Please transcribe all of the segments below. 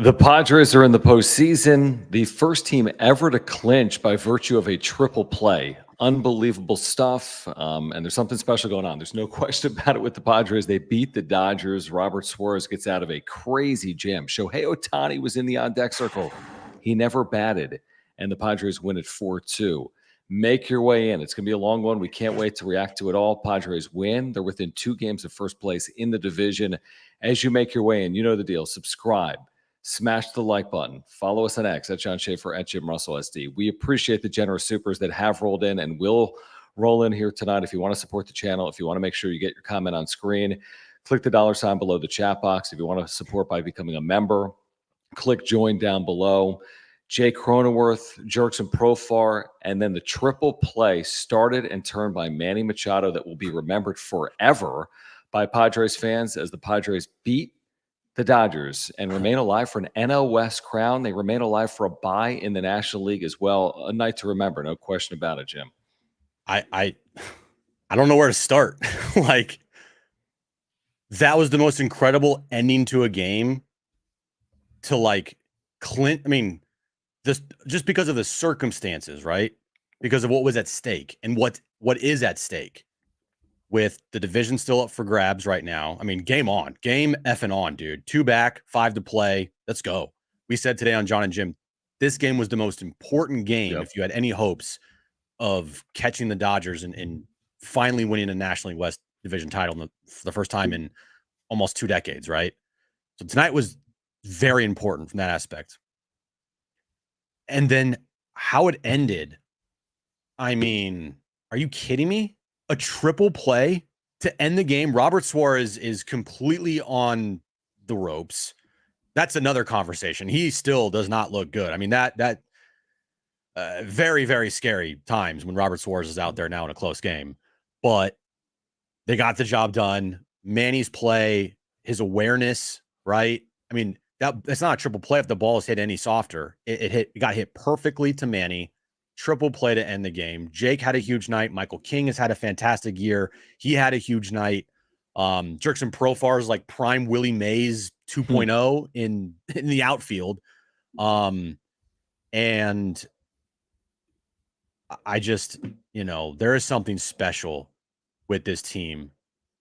The Padres are in the postseason, the first team ever to clinch by virtue of a triple play. Unbelievable stuff. And there's something special going on. There's no question about it with the Padres. They beat the Dodgers. Robert Suarez gets out of a crazy jam. Shohei Ohtani was in the on-deck circle. He never batted. And the Padres win it 4-2. Make your way in. It's going to be a long one. We can't wait to react to it all. Padres win. They're within 2 games of first place in the division. As you make your way in, you know the deal. Subscribe. Smash the like button. Follow us on X at John Schaefer at Jim Russell SD. We appreciate the generous supers that have rolled in and will roll in here tonight. If you want to support the channel, if you want to make sure you get your comment on screen, click the $ below the chat box. If you want to support by becoming a member, click join down below. Jay Cronenworth, Shildt and Profar, and then the triple play started and turned by Manny Machado that will be remembered forever by Padres fans as the Padres beat the Dodgers and remain alive for an NL West crown. They remain alive for a bye in the National League as well. A night to remember, no question about it, Jim. I don't know where to start. Like, that was the most incredible ending to a game to like Clint. I mean, this just because of the circumstances, right? Because of what was at stake and what is at stake. With the division still up for grabs right now. I mean, game on. Game effing on, dude. 2 back, 5 to play. Let's go. We said today on John and Jim, this game was the most important game if you had any hopes of catching the Dodgers and finally winning a National League West division title for the first time in almost 2 decades, right? So tonight was very important from that aspect. And then how it ended, I mean, are you kidding me? A triple play to end the game. Robert Suarez is completely on the ropes. That's another conversation. He still does not look good. I mean, that very, very scary times when Robert Suarez is out there now in a close game. But they got the job done. Manny's play, his awareness, right? I mean, that's not a triple play if the ball is hit any softer. It got hit perfectly to Manny. Triple play to end the game. Jake had a huge night. Michael King has had a fantastic year. He had a huge night. Shildt and Profar is like prime Willie Mays 2.0 in the outfield. And I just, there is something special with this team.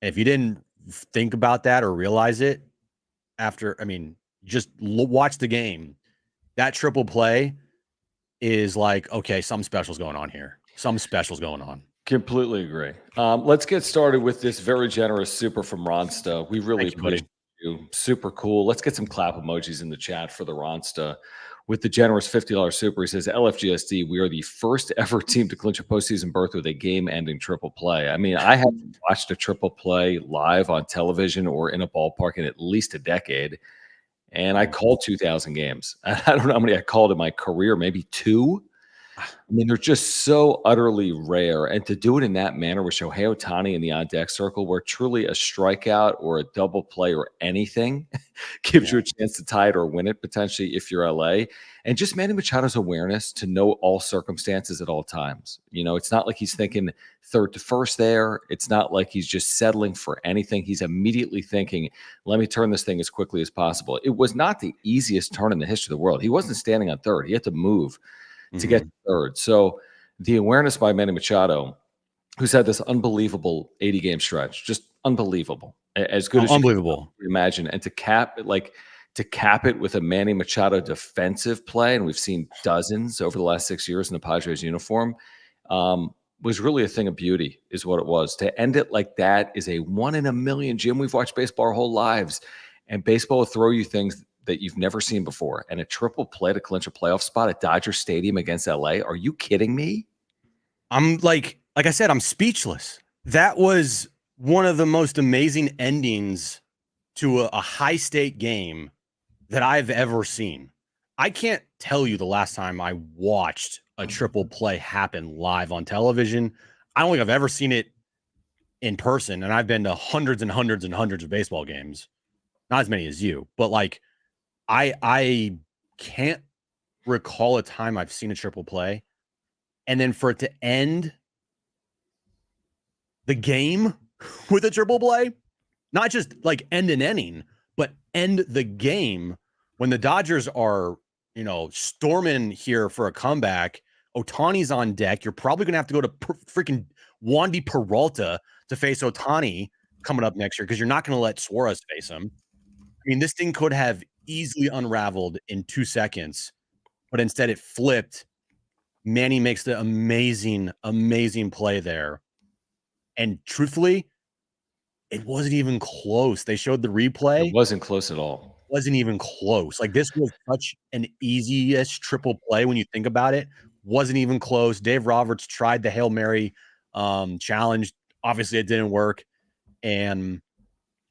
If you didn't think about that or realize it after, just watch the game. That triple play is like, okay, some special's going on here. Some special's going on. Completely agree. Let's get started with this very generous super from Ronsta. We really appreciate you. Super cool. Let's get some clap emojis in the chat for the Ronsta. With the generous $50 super, he says, LFGSD, we are the first ever team to clinch a postseason berth with a game-ending triple play. I mean, I haven't watched a triple play live on television or in a ballpark in at least a decade. And I called 2,000 games. I don't know how many I called in my career, maybe 2. I mean, they're just so utterly rare. And to do it in that manner with Shohei Ohtani in the on-deck circle, where truly a strikeout or a double play or anything gives you a chance to tie it or win it potentially if you're LA. And just Manny Machado's awareness to know all circumstances at all times. It's not like he's thinking third to first there. It's not like he's just settling for anything. He's immediately thinking, let me turn this thing as quickly as possible. It was not the easiest turn in the history of the world. He wasn't standing on third. He had to move to get to third. So the awareness by Manny Machado, who's had this unbelievable 80-game stretch, just unbelievable, as good as you can imagine, and to cap it with a Manny Machado defensive play, and we've seen dozens over the last 6 years in the Padres uniform, was really a thing of beauty, is what it was. To end it like that is a 1 in a million. Jim, we've watched baseball our whole lives, and baseball will throw you things that you've never seen before. And a triple play to clinch a playoff spot at Dodger Stadium against LA. Are you kidding me? I'm like I said, I'm speechless. That was one of the most amazing endings to a high-stake game that I've ever seen. I can't tell you the last time I watched a triple play happen live on television. I don't think I've ever seen it in person, and I've been to hundreds and hundreds and hundreds of baseball games. Not as many as you, but like I can't recall a time I've seen a triple play. And then for it to end the game with a triple play, not just like end an inning, but end the game when the Dodgers are, storming here for a comeback, Ohtani's on deck. You're probably going to have to go to freaking Wandy Peralta to face Ohtani coming up next year because you're not going to let Suarez face him. I mean, this thing could have easily unraveled in 2 seconds, but instead it flipped. Manny makes the amazing, amazing play there. And truthfully, it wasn't even close. They showed the replay. It wasn't close at all. Wasn't even close. Like, this was such an easy-ish triple play when you think about it. Wasn't even close. Dave Roberts tried the Hail Mary challenge. Obviously, it didn't work. And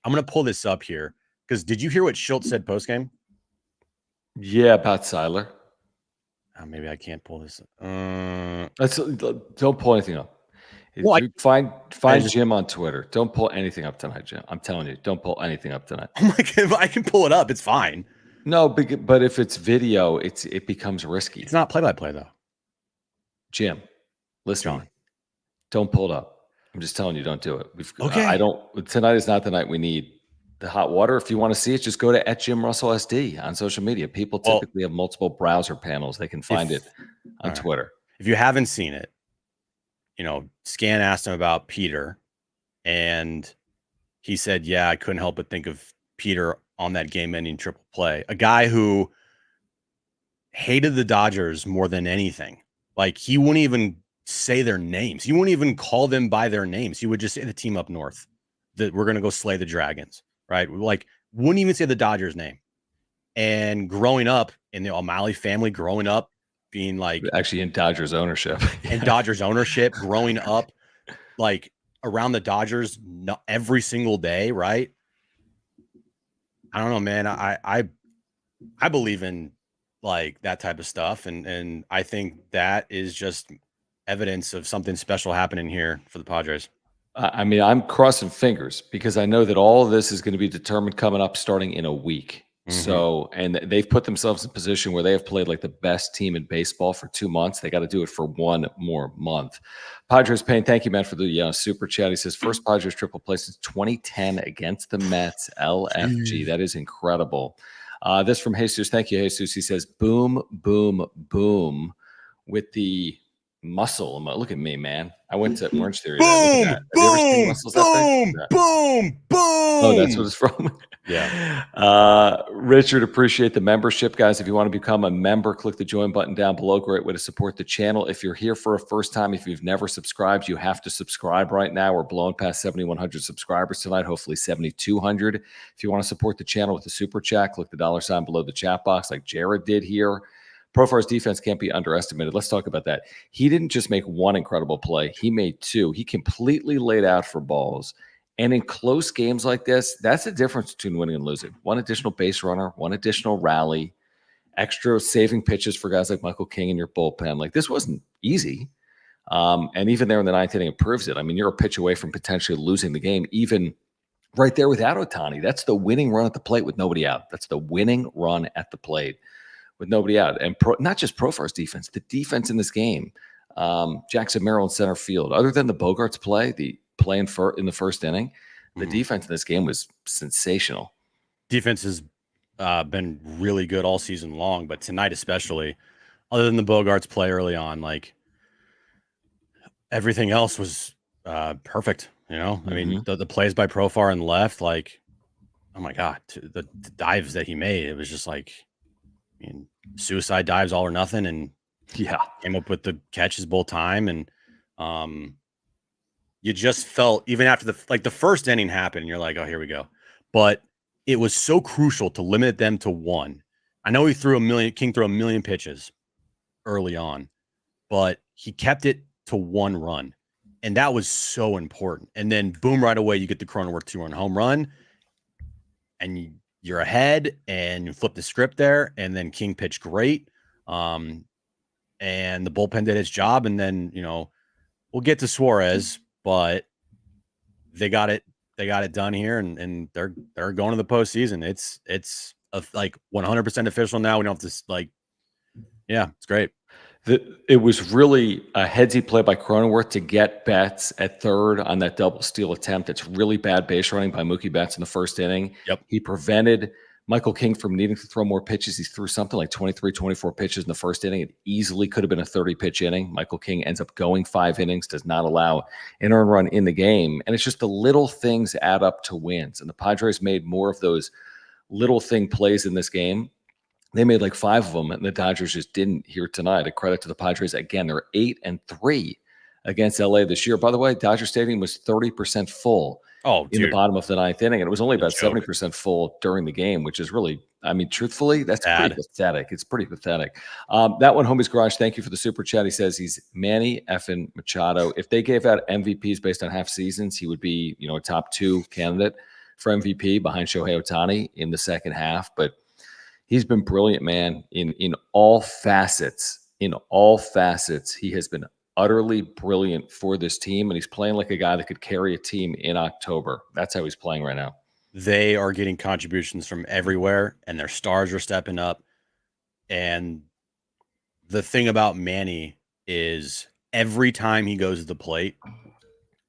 I'm going to pull this up here because did you hear what Shildt said postgame? Yeah, about Seidler. Oh, maybe I can't pull this. Don't pull anything up. Well, find Jim on Twitter. Don't pull anything up tonight, Jim. I'm telling you, don't pull anything up tonight. Oh my God, I can pull it up. It's fine. No, but if it's video, it becomes risky. It's not play-by-play though. Jim, listen to me. Don't pull it up. I'm just telling you, don't do it. Okay. Tonight is not the night we need the hot water. If you want to see it, just go to @JimRussellSD on social media. People typically have multiple browser panels. They can find it on Twitter. If you haven't seen it, Scan asked him about Peter, and he said, yeah, I couldn't help but think of Peter on that game-ending triple play. A guy who hated the Dodgers more than anything. Like, he wouldn't even say their names. He wouldn't even call them by their names. He would just say the team up north, that we're going to go slay the Dragons, right? Like, wouldn't even say the Dodgers name. And growing up in the O'Malley family, growing up being like actually in Dodgers ownership and Dodgers ownership, growing up like around the Dodgers every single day, right? I don't know, man. I believe in like that type of stuff, and I think that is just evidence of something special happening here for the Padres. I mean, I'm crossing fingers because I know that all of this is going to be determined coming up starting in a week. Mm-hmm. So, and they've put themselves in a position where they have played like the best team in baseball for 2 months. They got to do it for 1 more month. Padres Payne, thank you, man, for the super chat. He says, first Padres triple play since 2010 against the Mets. LFG. That is incredible. This from Jesus. Thank you, Jesus. He says, boom, boom, boom with the muscle. Look at me, man. I went to Orange Theory. Boom, boom, boom, boom, boom. Oh, that's what it's from. Yeah. Richard, appreciate the membership, guys. If you want to become a member, click the join button down below. Great way to support the channel. If you're here for a first time, if you've never subscribed, you have to subscribe right now. We're blowing past 7,100 subscribers tonight, hopefully 7,200. If you want to support the channel with a super chat, click the $sign below the chat box like Jared did here. Profar's defense can't be underestimated. Let's talk about that. He didn't just make one incredible play. He made 2. He completely laid out for balls. And in close games like this, that's the difference between winning and losing. 1 additional base runner, 1 additional rally, extra saving pitches for guys like Michael King in your bullpen. Like, this wasn't easy. And even there in the 9th inning, it proves it. I mean, you're a pitch away from potentially losing the game, even right there without Ohtani. That's the winning run at the plate with nobody out. That's the winning run at the plate with nobody out. And not just Profar's defense, the defense in this game. Jackson Merrill in center field. Other than the Bogarts play, the play in the first inning, the defense in this game was sensational. Defense has been really good all season long, but tonight especially, other than the Bogarts play early on, like everything else was perfect. I mean, the plays by Profar and left, like, oh my God, the dives that he made, it was just like, I mean, suicide dives, all or nothing, and came up with the catches both time, and you just felt, even after the first inning happened, you're like, oh, here we go. But it was so crucial to limit them to 1. I know King threw a million pitches early on, but he kept it to 1 run. And that was so important. And then boom, right away, you get the Cronenworth 2-run home run, and you're ahead, and you flip the script there. And then King pitched great. And the bullpen did its job. And then, we'll get to Suarez, but they got it done here, and they're going to the postseason. It's like 100% official now. We don't have to it's great. It was really a headsy play by Cronenworth to get Betts at third on that double steal attempt. It's really bad base running by Mookie Betts in the first inning. Yep. He prevented Michael King from needing to throw more pitches. He threw something like 23, 24 pitches in the first inning. It easily could have been a 30-pitch inning. Michael King ends up going 5 innings, does not allow an earned run in the game. And it's just the little things add up to wins. And the Padres made more of those little thing plays in this game. They made like 5 of them, and the Dodgers just didn't here tonight. A credit to the Padres. Again, they're 8-3 against LA this year. By the way, Dodger Stadium was 30% full in the bottom of the 9th inning, and it was only about 70% full during the game, which is really, I mean, truthfully, that's pretty pathetic. It's pretty pathetic. That one, Homie's Garage, thank you for the super chat. He says he's Manny effing Machado. If they gave out MVPs based on half seasons, he would be, a top 2 candidate for MVP behind Shohei Ohtani in the second half. But he's been brilliant, man, in all facets. In all facets, he has been utterly brilliant for this team, and he's playing like a guy that could carry a team in October. That's how he's playing right now. They are getting contributions from everywhere, and their stars are stepping up. And the thing about Manny is every time he goes to the plate,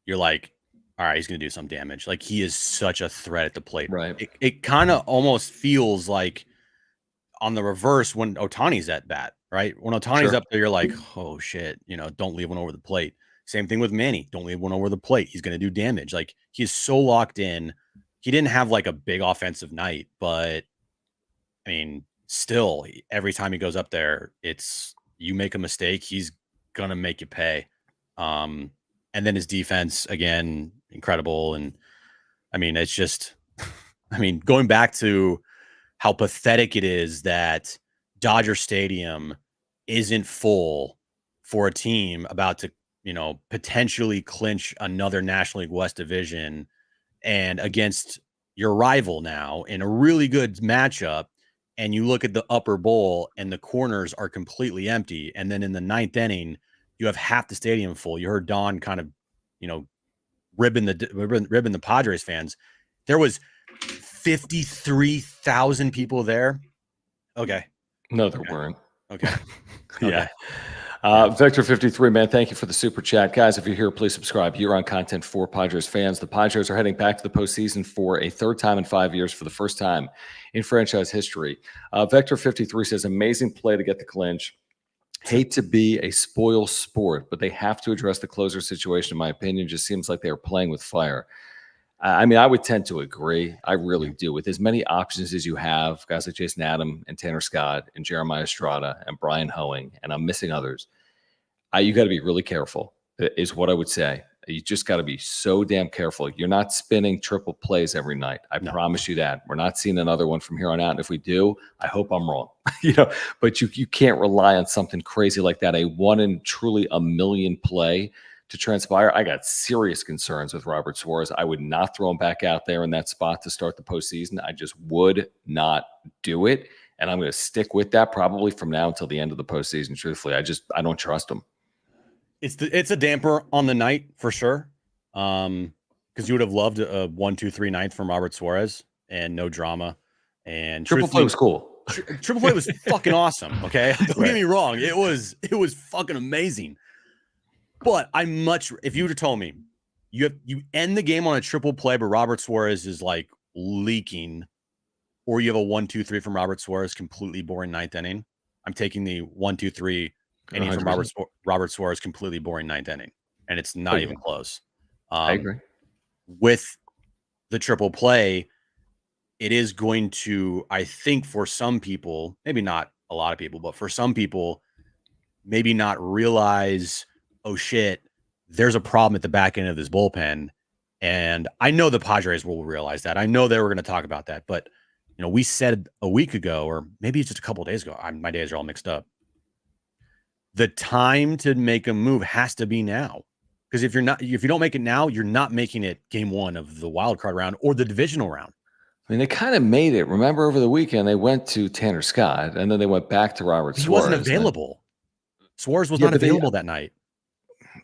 you're like, all right, he's going to do some damage. Like, he is such a threat at the plate. Right. It kind of almost feels like on the reverse when Ohtani's at bat, right? When Ohtani's up there, you're like, oh shit, don't leave one over the plate. Same thing with Manny. Don't leave one over the plate. He's going to do damage. Like, he's so locked in. He didn't have like a big offensive night, but I mean, still, every time he goes up there, it's you make a mistake, he's going to make you pay. And then his defense, again, incredible. And I mean, it's just, going back to how pathetic it is that Dodger Stadium isn't full for a team about to, potentially clinch another National League West division and against your rival now in a really good matchup. And you look at the upper bowl and the corners are completely empty. And then in the 9th inning, you have half the stadium full. You heard Don kind of, ribbing the Padres fans. There was 53,000 people there. Okay. No, there weren't. Okay. Yeah. Vector 53, man, thank you for the super chat. Guys, if you're here, please subscribe. You're on content for Padres fans. The Padres are heading back to the postseason for a 3rd time in 5 years for the first time in franchise history. Vector 53 says, amazing play to get the clinch. Hate to be a spoil sport, but they have to address the closer situation, in my opinion. Just seems like they are playing with fire. I mean, I would tend to agree. I really do. With as many options as you have, guys like Jason Adam and Tanner Scott and Jeremiah Estrada and Brian Hoeing, and I'm missing others, you got to be really careful, is what I would say. You just got to be so damn careful. You're not spinning triple plays every night. I promise you that. We're not seeing another one from here on out. And if we do, I hope I'm wrong. But you can't rely on something crazy like that, a one in truly a million play to transpire. I got serious concerns with Robert Suarez. I would not throw him back out there in that spot to start the postseason. I just would not do it. And I'm going to stick with that probably from now until the end of the postseason. Truthfully, I don't trust him. It's a damper on the night for sure. Because you would have loved a 1-2-3 ninth from Robert Suarez and no drama. And triple play was cool. Triple play was fucking awesome. Okay, don't get me wrong. It was fucking amazing. But if you would have told me you end the game on a triple play, but Robert Suarez is like leaking, or you have a 1-2-3 from Robert Suarez, completely boring 9th inning, I'm taking the 1-2-3 inning from Robert Suarez, completely boring 9th inning, and it's not even close. I agree. With the triple play, it is going to, I think, for some people, maybe not a lot of people, but for some people, maybe not realize, oh shit, there's a problem at the back end of this bullpen. And I know the Padres will realize that. I know they were going to talk about that, but we said a week ago, or maybe it's just a couple of days ago. My days are all mixed up. The time to make a move has to be now. Because if you don't make it now, you're not making it game 1 of the wild card round or the divisional round. I mean, they kind of made it. Remember, over the weekend, they went to Tanner Scott, and then they went back to Robert Suarez. He wasn't available. Suarez was not available that night.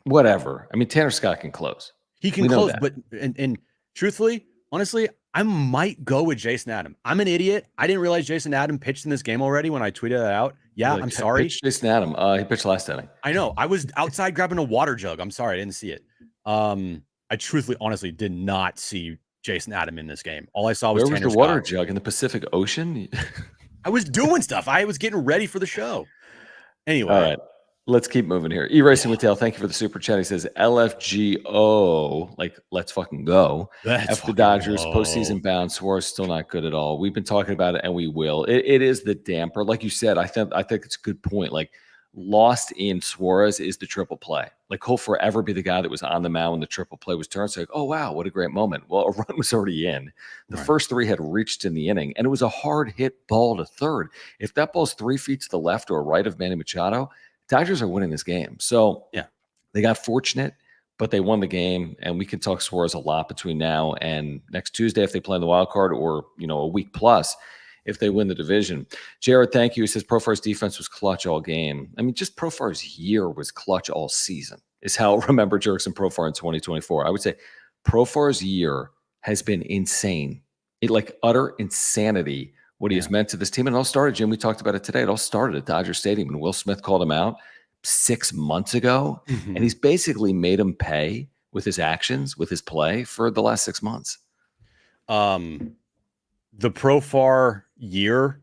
Whatever. I mean, Tanner Scott can close. He can close, but and truthfully, honestly, I might go with Jason Adam. I'm an idiot. I didn't realize Jason Adam pitched in this game already when I tweeted that out. Yeah, I'm sorry. Jason Adam. He pitched last inning. I know. I was outside grabbing a water jug. I'm sorry, I didn't see it. I truthfully, honestly, did not see Jason Adam in this game. All I saw was Where was Tanner the water Scott. jug in the Pacific Ocean? I was doing stuff. I was getting ready for the show. Anyway. All right. Let's keep moving here. E-Racing with Tail, thank you for the super chat. He says LFGO, like let's fucking go. That's F the Dodgers, postseason bound. Suarez still not good at all. We've been talking about it, and we will. It is the damper, like you said. I think it's a good point. Like lost in Suarez is the triple play. Like he'll forever be the guy that was on the mound when the triple play was turned. So like, oh wow, what a great moment. Well, a run was already in. The first three had reached in the inning, and it was a hard hit ball to third. If that ball's 3 feet to the left or right of Manny Machado, Dodgers are winning this game. So yeah, they got fortunate, but they won the game. And we can talk Suarez a lot between now and next Tuesday if they play in the wild card, or a week plus if they win the division. Jared, thank you. He says Profar's defense was clutch all game. I mean, just Profar's year was clutch all season is how I'll remember Jerks and Profar in 2024. I would say Profar's year has been insane. Like utter insanity what he has meant to this team. And it all started, Jim, we talked about it today. It all started at Dodger Stadium, and Will Smith called him out 6 months ago. And he's basically made him pay with his actions, with his play for the last 6 months. The Profar year,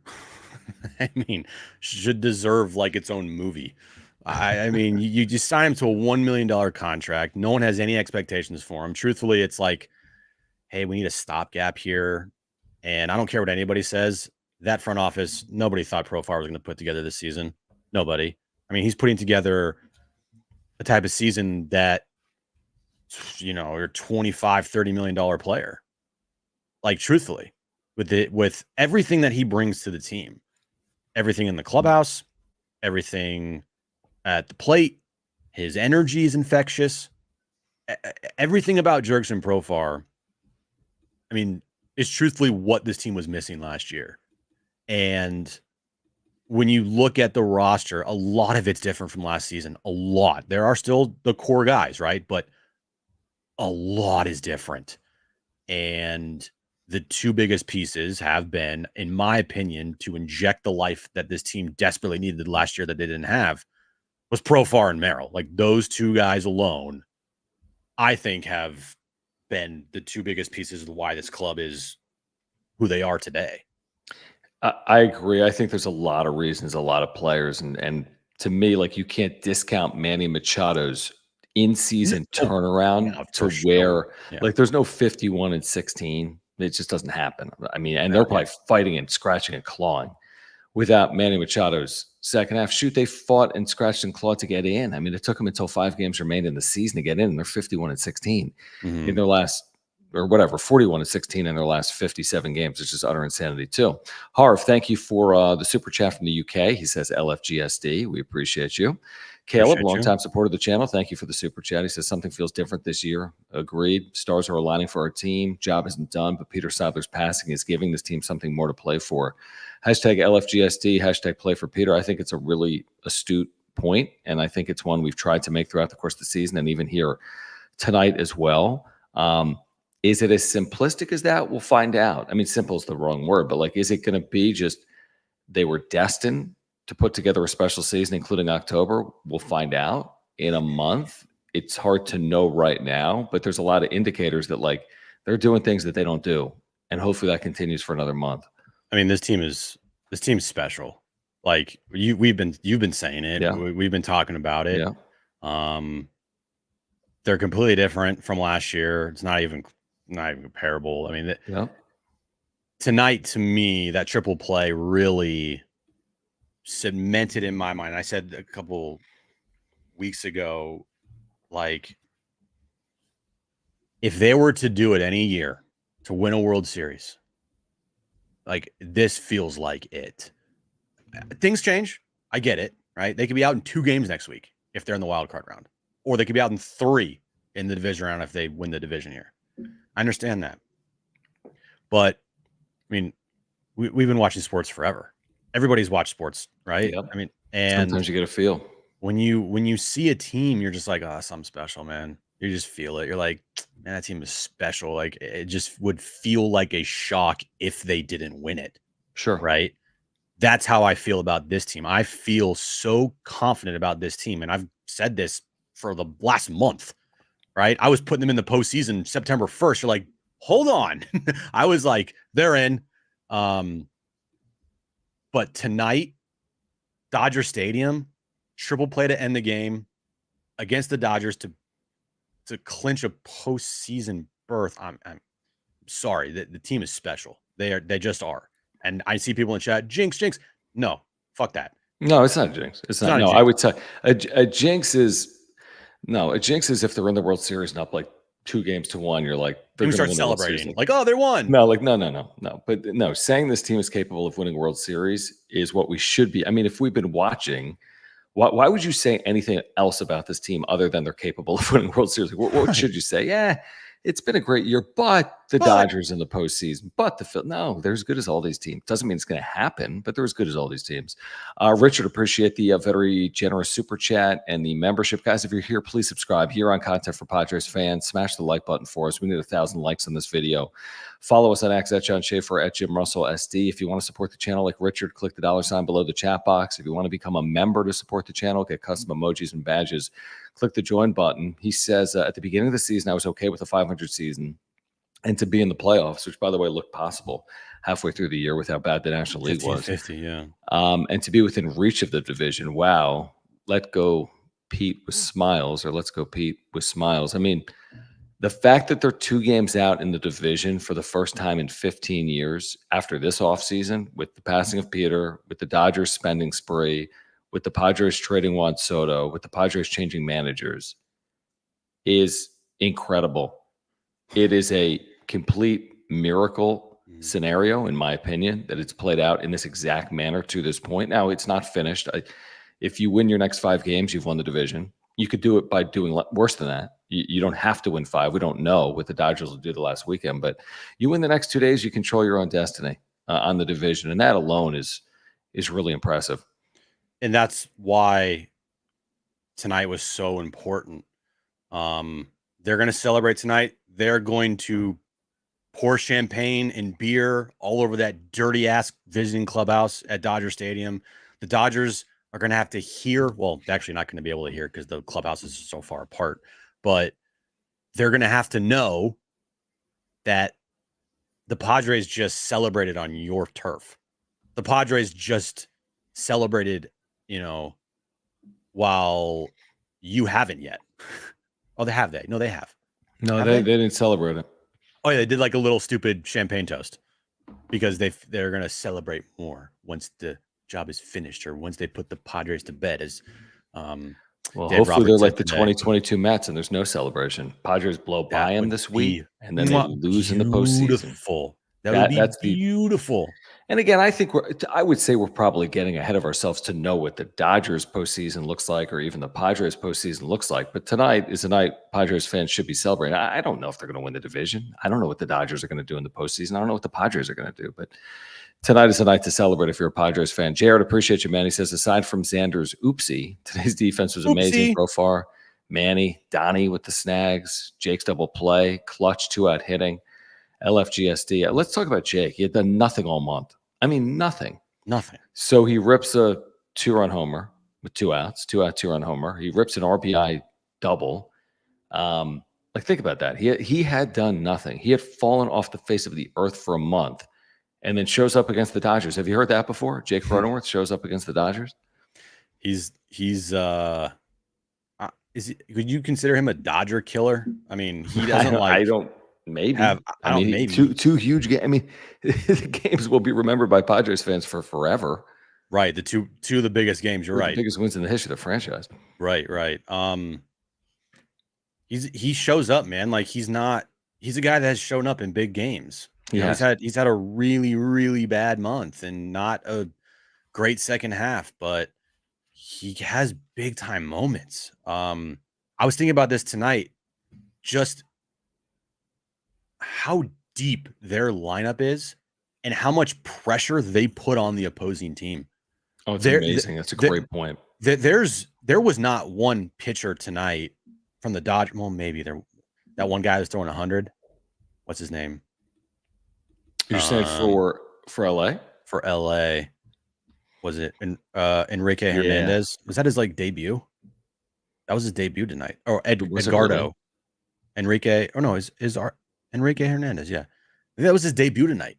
I mean, should deserve like its own movie. I mean, you just sign him to a $1 million contract. No one has any expectations for him. Truthfully, it's like, hey, we need a stopgap here. And I don't care what anybody says. That front office, nobody thought Profar was going to put together this season. Nobody. I mean, he's putting together a type of season that, you're $25, $30 million player. Like, truthfully, with everything that he brings to the team, everything in the clubhouse, everything at the plate, his energy is infectious. Everything about Jerks and Profar, I mean, is truthfully what this team was missing last year. And when you look at the roster, a lot of it's different from last season. A lot. There are still the core guys, right? But a lot is different. And the two biggest pieces have been, in my opinion, to inject the life that this team desperately needed last year that they didn't have, was Profar and Merrill. Like those two guys alone, I think, have been the two biggest pieces of why this club is who they are today. I agree. I think there's a lot of reasons, a lot of players. And to me, like you can't discount Manny Machado's in-season turnaround to where, like there's no 51-16. It just doesn't happen. I mean, and they're probably fighting and scratching and clawing without Manny Machado's second half. Shoot, they fought and scratched and clawed to get in. I mean, it took them until 5 games remained in the season to get in, and they're 51-16 in their last, or whatever, 41-16 in their last 57 games. It's just utter insanity too. Harv, thank you for the super chat from the UK. He says LFGSD. We appreciate you. Caleb, longtime supporter of the channel. Thank you for the super chat. He says something feels different this year. Agreed. Stars are aligning for our team. Job isn't done, but Peter Seidler's passing is giving this team something more to play for. Hashtag LFGSD, hashtag play for Peter. I think it's a really astute point, and I think it's one we've tried to make throughout the course of the season and even here tonight as well. Is it as simplistic as that? We'll find out. I mean, simple is the wrong word, but like, is it going to be just they were destined to put together a special season, including October? We'll find out in a month. It's hard to know right now, but there's a lot of indicators that like they're doing things that they don't do, and hopefully that continues for another month. I mean, this team's special. Like you've been saying it. Yeah. We've been talking about it. Yeah. They're completely different from last year. It's not even comparable. I mean, tonight to me, that triple play really cemented in my mind. I said a couple weeks ago, like, if they were to do it any year to win a World Series, like this feels like it. Things change. I get it, right? They could be out in 2 games next week if they're in the wild card round, or they could be out in 3 in the division round if they win the division here. I understand that. But I mean, we've been watching sports forever. Everybody's watched sports, right? Yep. I mean, and sometimes you get a feel. When you see a team, you're just like, oh, something special, man. You just feel it. You're like, man, that team is special. Like, it just would feel like a shock if they didn't win it. Sure. Right? That's how I feel about this team. I feel so confident about this team. And I've said this for the last month, right? I was putting them in the postseason September 1st. You're like, hold on. I was like, they're in. But tonight, Dodger Stadium, triple play to end the game against the Dodgers to clinch a postseason berth. I'm sorry. The team is special. They just are. And I see people in chat, jinx. No, fuck that. No, it's not a jinx. It's not. No, I would say a jinx is if they're in the World Series and up like 2-1. You're like, they're going to start celebrating. Like, oh, they won. No, like, no. But no, saying this team is capable of winning World Series is what we should be. I mean, if we've been watching, why would you say anything else about this team other than they're capable of winning World Series? What should you say? Yeah, it's been a great year, but the Dodgers in the postseason, but no, they're as good as all these teams. Doesn't mean it's going to happen, but they're as good as all these teams. Richard, appreciate the very generous super chat and the membership. Guys, if you're here, please subscribe here on Content for Padres Fans. Smash the like button for us. We need 1,000 likes on this video. Follow us on X at John Schaefer, at Jim Russell SD. If you want to support the channel like Richard, click the $ below the chat box. If you want to become a member to support the channel, get custom emojis and badges, click the join button. He says, at the beginning of the season, I was okay with a 500 season and to be in the playoffs, which, by the way, looked possible halfway through the year with how bad the National League was. 50, yeah. And to be within reach of the division. Wow. Let go Pete with smiles, or let's go Pete with smiles. I mean, the fact that they're 2 games out in the division for the first time in 15 years after this offseason, with the passing of Peter, with the Dodgers spending spree, with the Padres trading Juan Soto, with the Padres changing managers, is incredible. It is a complete miracle scenario, in my opinion, that it's played out in this exact manner to this point. Now, it's not finished. If you win your next 5 games, you've won the division. You could do it by doing worse than that. You don't have to win 5. We don't know what the Dodgers will do the last weekend, but you win the next 2 days, you control your own destiny on the division, and that alone is really impressive. And that's why tonight was so important. They're going to celebrate tonight. They're going to pour champagne and beer all over that dirty ass visiting clubhouse at Dodger Stadium. The Dodgers are going to have to hear, well, they're actually not going to be able to hear because the clubhouses are so far apart, but they're going to have to know that the Padres just celebrated on your turf. The Padres just celebrated, while you haven't yet. Oh, they have. No, they have. No, they didn't celebrate it. Oh, yeah, they did like a little stupid champagne toast because they're going to celebrate more once the job is finished, or once they put the Padres to bed. As well, hopefully they're like the 2022 Mets, and there's no celebration. Padres blow by them this week, and then they lose in the postseason. Beautiful. That would be beautiful. And again, I would say we're probably getting ahead of ourselves to know what the Dodgers postseason looks like, or even the Padres postseason looks like. But tonight is a night Padres fans should be celebrating. I don't know if they're going to win the division. I don't know what the Dodgers are going to do in the postseason. I don't know what the Padres are going to do. But tonight is a night to celebrate if you're a Padres fan. Jared, appreciate you, man. He says, aside from Xander's oopsie, today's defense was amazing. Profar, Manny, Donnie with the snags, Jake's double play, clutch 2-out hitting. LFGSD. Let's talk about Jake. He had done nothing all month. I mean, nothing. So he rips a 2-run homer with 2 outs, 2-out, 2-run homer. He rips an RBI double. Think about that. He had done nothing. He had fallen off the face of the earth for a month, and then shows up against the Dodgers. Have you heard that before? Jake Cronenworth shows up against the Dodgers. Could you consider him a Dodger killer? I mean, he doesn't Maybe. Two huge games. I mean, the games will be remembered by Padres fans for forever. Right. The two of the biggest games. You're right. The biggest wins in the history of the franchise. Right. He shows up, man. Like he's a guy that has shown up in big games. He's had a really, really bad month and not a great second half, but he has big time moments. I was thinking about this tonight, just how deep their lineup is and how much pressure they put on the opposing team. Oh, it's amazing. That's a great point. There was not one pitcher tonight from the Dodgers. Well, maybe that one guy was throwing 100. What's his name? You're saying for LA? For LA. Was it Enrique Hernandez? Was that his debut? That was his debut tonight. Or Edgardo. Enrique. Oh no, is Enrique Hernandez. Yeah. That was his debut tonight.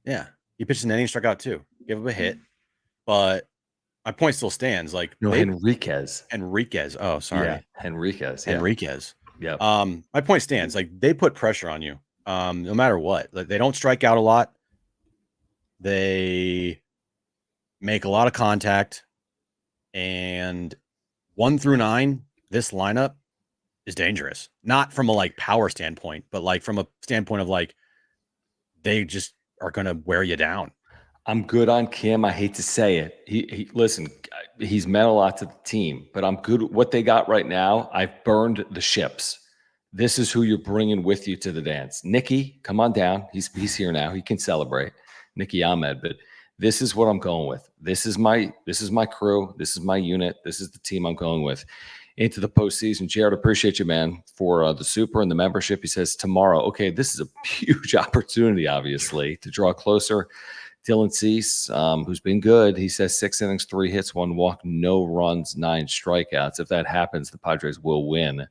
Yeah. He pitched an inning, struck out 2, gave up a hit, but my point still stands. Like, no, Henriquez. Oh, sorry. Yeah, Henriquez. Yeah. Henriquez. Yeah. My point stands. Like, they put pressure on you, no matter what. Like, they don't strike out a lot. They make a lot of contact, and 1 through 9, this lineup is dangerous. Not from a like power standpoint, but like from a standpoint of like they just are going to wear you down. I'm good on Kim. I hate to say it. He listen, he's meant a lot to the team, but I'm good with what they got right now. I've burned the ships. This is who you're bringing with you to the dance. Nicky, come on down. He's here now. He can celebrate. Nicky Ahmed, but this is what I'm going with. This is my crew. This is my unit. This is the team I'm going with into the postseason. Jared, appreciate you, man, for the super and the membership. He says tomorrow. Okay, this is a huge opportunity, obviously, to draw closer. Dylan Cease, who's been good. He says 6 innings, 3 hits, 1 walk, no runs, 9 strikeouts. If that happens, the Padres will win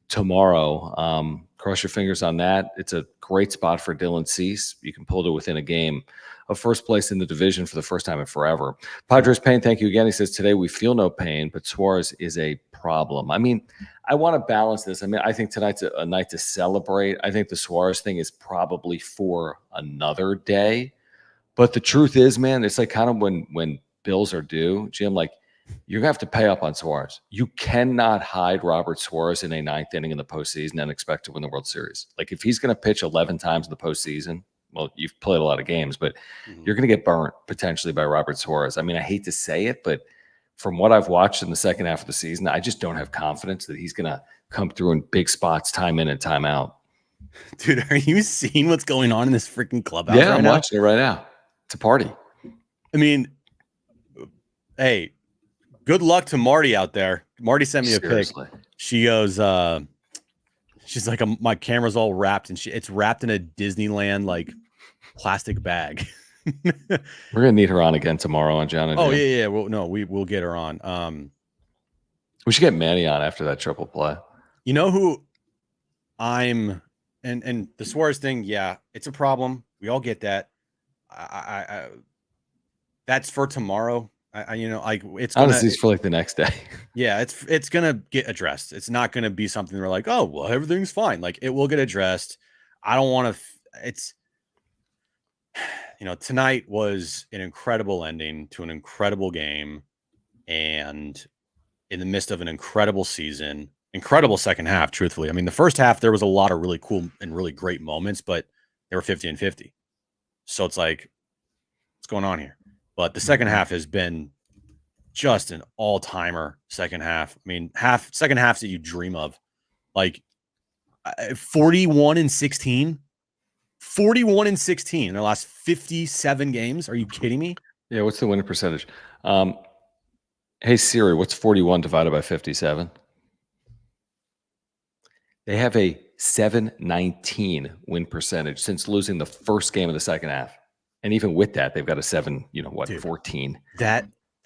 tomorrow. Cross your fingers on that. It's a great spot for Dylan Cease. You can pull to within a game of first place in the division for the first time in forever. Padres Pain, thank you again. He says, today we feel no pain, but Suarez is a problem. I mean, I want to balance this. I mean, I think tonight's a night to celebrate. I think the Suarez thing is probably for another day. But the truth is, man, it's like kind of when bills are due, Jim, like you're going to have to pay up on Suarez. You cannot hide Robert Suarez in a 9th inning in the postseason and expect to win the World Series. Like if he's going to pitch 11 times in the postseason, well, you've played a lot of games, but you're going to get burnt potentially by Robert Suarez. I mean, I hate to say it, but from what I've watched in the second half of the season, I just don't have confidence that he's going to come through in big spots time in and time out. Dude, are you seeing what's going on in this freaking clubhouse? Yeah, I'm watching it right now. It's a party. I mean, hey, good luck to Marty out there. Marty sent me a pic. She goes, she's like, my camera's all wrapped, and it's wrapped in a Disneyland like plastic bag. We're gonna need her on again tomorrow on John and Jim. Yeah. We'll get her on. We should get Manny on after that triple play. You know who and the Suarez thing, yeah, it's a problem. We all get that. I that's for tomorrow. It's honestly, it's for like the next day. Yeah, it's gonna get addressed. It's not gonna be something we're like, oh well, everything's fine. Like it will get addressed. I don't want to. It's tonight was an incredible ending to an incredible game, and in the midst of an incredible season, incredible second half. Truthfully, I mean, the first half there was a lot of really cool and really great moments, but they were 50 and 50. So it's like, what's going on here? But the second half has been just an all-timer second half. I mean, second halves that you dream of. Like 41 and 16. 41 and 16 in their last 57 games. Are you kidding me? Yeah, what's the winning percentage? Hey Siri, what's 41 divided by 57? They have a 719 win percentage since losing the first game of the second half. And even with that, they've got a 14. That's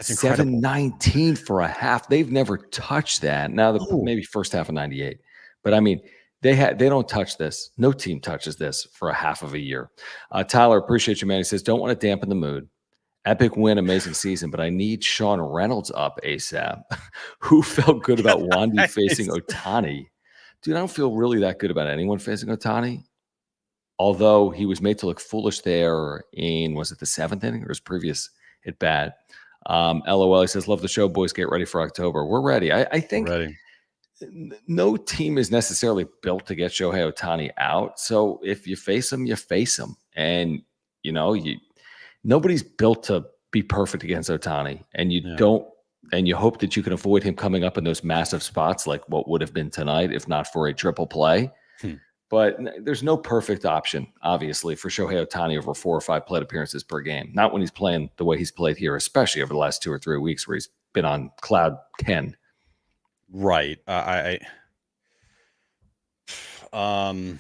incredible. 719 for a half. They've never touched that. Now maybe first half of 98. But I mean, they don't touch this. No team touches this for a half of a year. Tyler, appreciate you, man. He says, don't want to dampen the mood. Epic win, amazing season, but I need Sean Reynolds up ASAP. Who felt good about Wandy facing Ohtani? Dude, I don't feel really that good about anyone facing Ohtani. Although he was made to look foolish there in, was it the 7th inning or his previous at bat? LOL, he says, love the show, boys. Get ready for October. We're ready. I think no team is necessarily built to get Shohei Ohtani out. So if you face him, you face him. And, nobody's built to be perfect against Ohtani. And you hope that you can avoid him coming up in those massive spots like what would have been tonight, if not for a triple play. But there's no perfect option, obviously, for Shohei Ohtani over 4 or 5 plate appearances per game. Not when he's playing the way he's played here, especially over the last 2 or 3 weeks where he's been on cloud 10. Right. They're going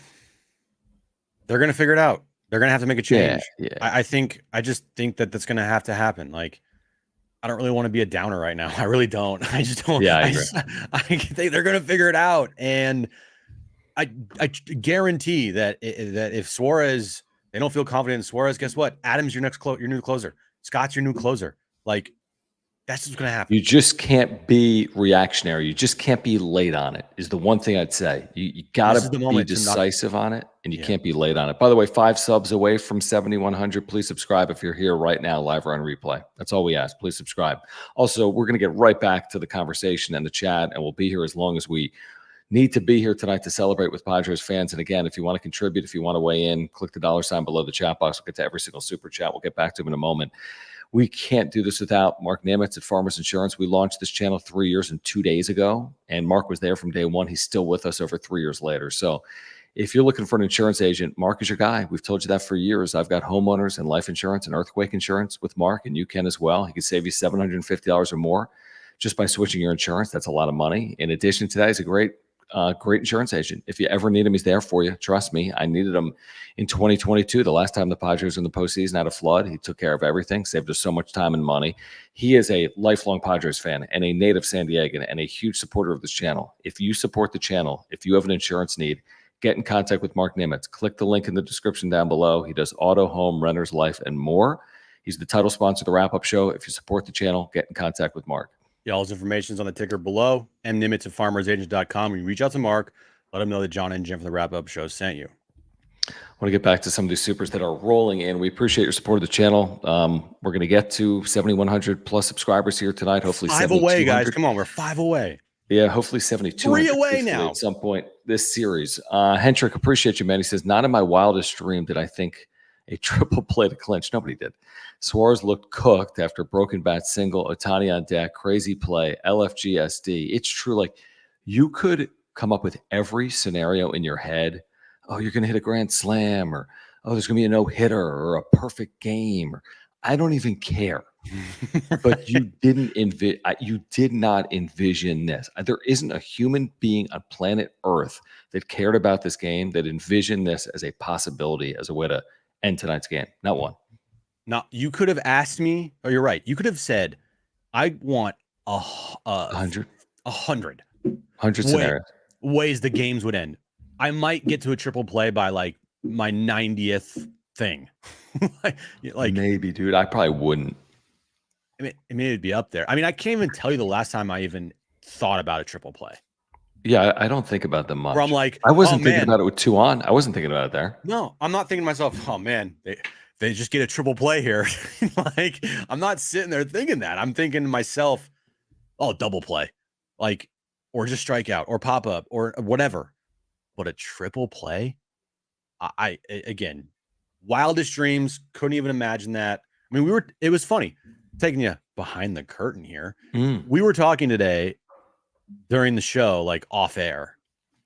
to figure it out. They're going to have to make a change. Yeah. I just think that that's going to have to happen. Like, I don't really want to be a downer right now. I really don't. I just don't. Yeah, I agree. I think they're going to figure it out. And I guarantee that if Suarez, they don't feel confident in Suarez, guess what? Adam's your new closer. Scott's your new closer. Like, that's what's going to happen. You just can't be reactionary. You just can't be late on it, is the one thing I'd say. You got to be decisive on it, and you can't be late on it. By the way, 5 subs away from 7,100. Please subscribe if you're here right now, live or on replay. That's all we ask. Please subscribe. Also, we're going to get right back to the conversation and the chat, and we'll be here as long as we need to be here tonight to celebrate with Padres fans. And again, if you want to contribute, if you want to weigh in, click the $ below the chat box. We'll get to every single super chat. We'll get back to them in a moment. We can't do this without Mark Nimitz at Farmers Insurance. We launched this channel 3 years and 2 days ago, and Mark was there from day one. He's still with us over 3 years later. So if you're looking for an insurance agent, Mark is your guy. We've told you that for years. I've got homeowners and life insurance and earthquake insurance with Mark, and you can as well. He can save you $750 or more just by switching your insurance. That's a lot of money. In addition to that, he's a great insurance agent. If you ever need him, he's there for you. Trust me, I needed him in 2022. The last time the Padres were in the postseason had a flood. He took care of everything, saved us so much time and money. He is a lifelong Padres fan and a native San Diegan and a huge supporter of this channel. If you support the channel, if you have an insurance need, get in contact with Mark Nimitz. Click the link in the description down below. He does auto, home, renters, life, and more. He's the title sponsor of the wrap-up show. If you support the channel, get in contact with Mark. Y'all's information is on the ticker below. mnimitz at farmersagent.com. You reach out to Mark. Let him know that John and Jim from the wrap-up show sent you. I want to get back to some of these supers that are rolling in. We appreciate your support of the channel. We're going to get to 7,100 plus subscribers here tonight. Hopefully 5 away, guys. Come on, we're 5 away. Yeah, hopefully 72. 3 away now. At some point this series. Hendrick, appreciate you, man. He says, not in my wildest dream did I think a triple play to clinch. Nobody did. Suarez looked cooked after broken bat single, Ohtani on deck, crazy play, LFGSD. It's true. Like, you could come up with every scenario in your head. Oh, you're going to hit a grand slam, or, oh, there's going to be a no-hitter or a perfect game. Or, I don't even care. But you did not envision this. There isn't a human being on planet Earth that cared about this game, that envisioned this as a possibility, as a way to end tonight's game. Not one. Now, you could have asked me, or you're right. You could have said, I want 100 scenarios. Ways the games would end. I might get to a triple play by like my 90th thing. like maybe, dude. I probably wouldn't. I mean, it'd be up there. I mean, I can't even tell you the last time I even thought about a triple play. Yeah, I don't think about them much. Where I'm like, I wasn't thinking about it with 2 on. I wasn't thinking about it there. No, I'm not thinking to myself, oh man, they just get a triple play here. Like, I'm not sitting there thinking that. I'm thinking to myself, oh, double play, like, or just strike out or pop up or whatever. But a triple play, I again, wildest dreams, couldn't even imagine that. I mean, it was funny taking you behind the curtain here. We were talking today during the show, like off air,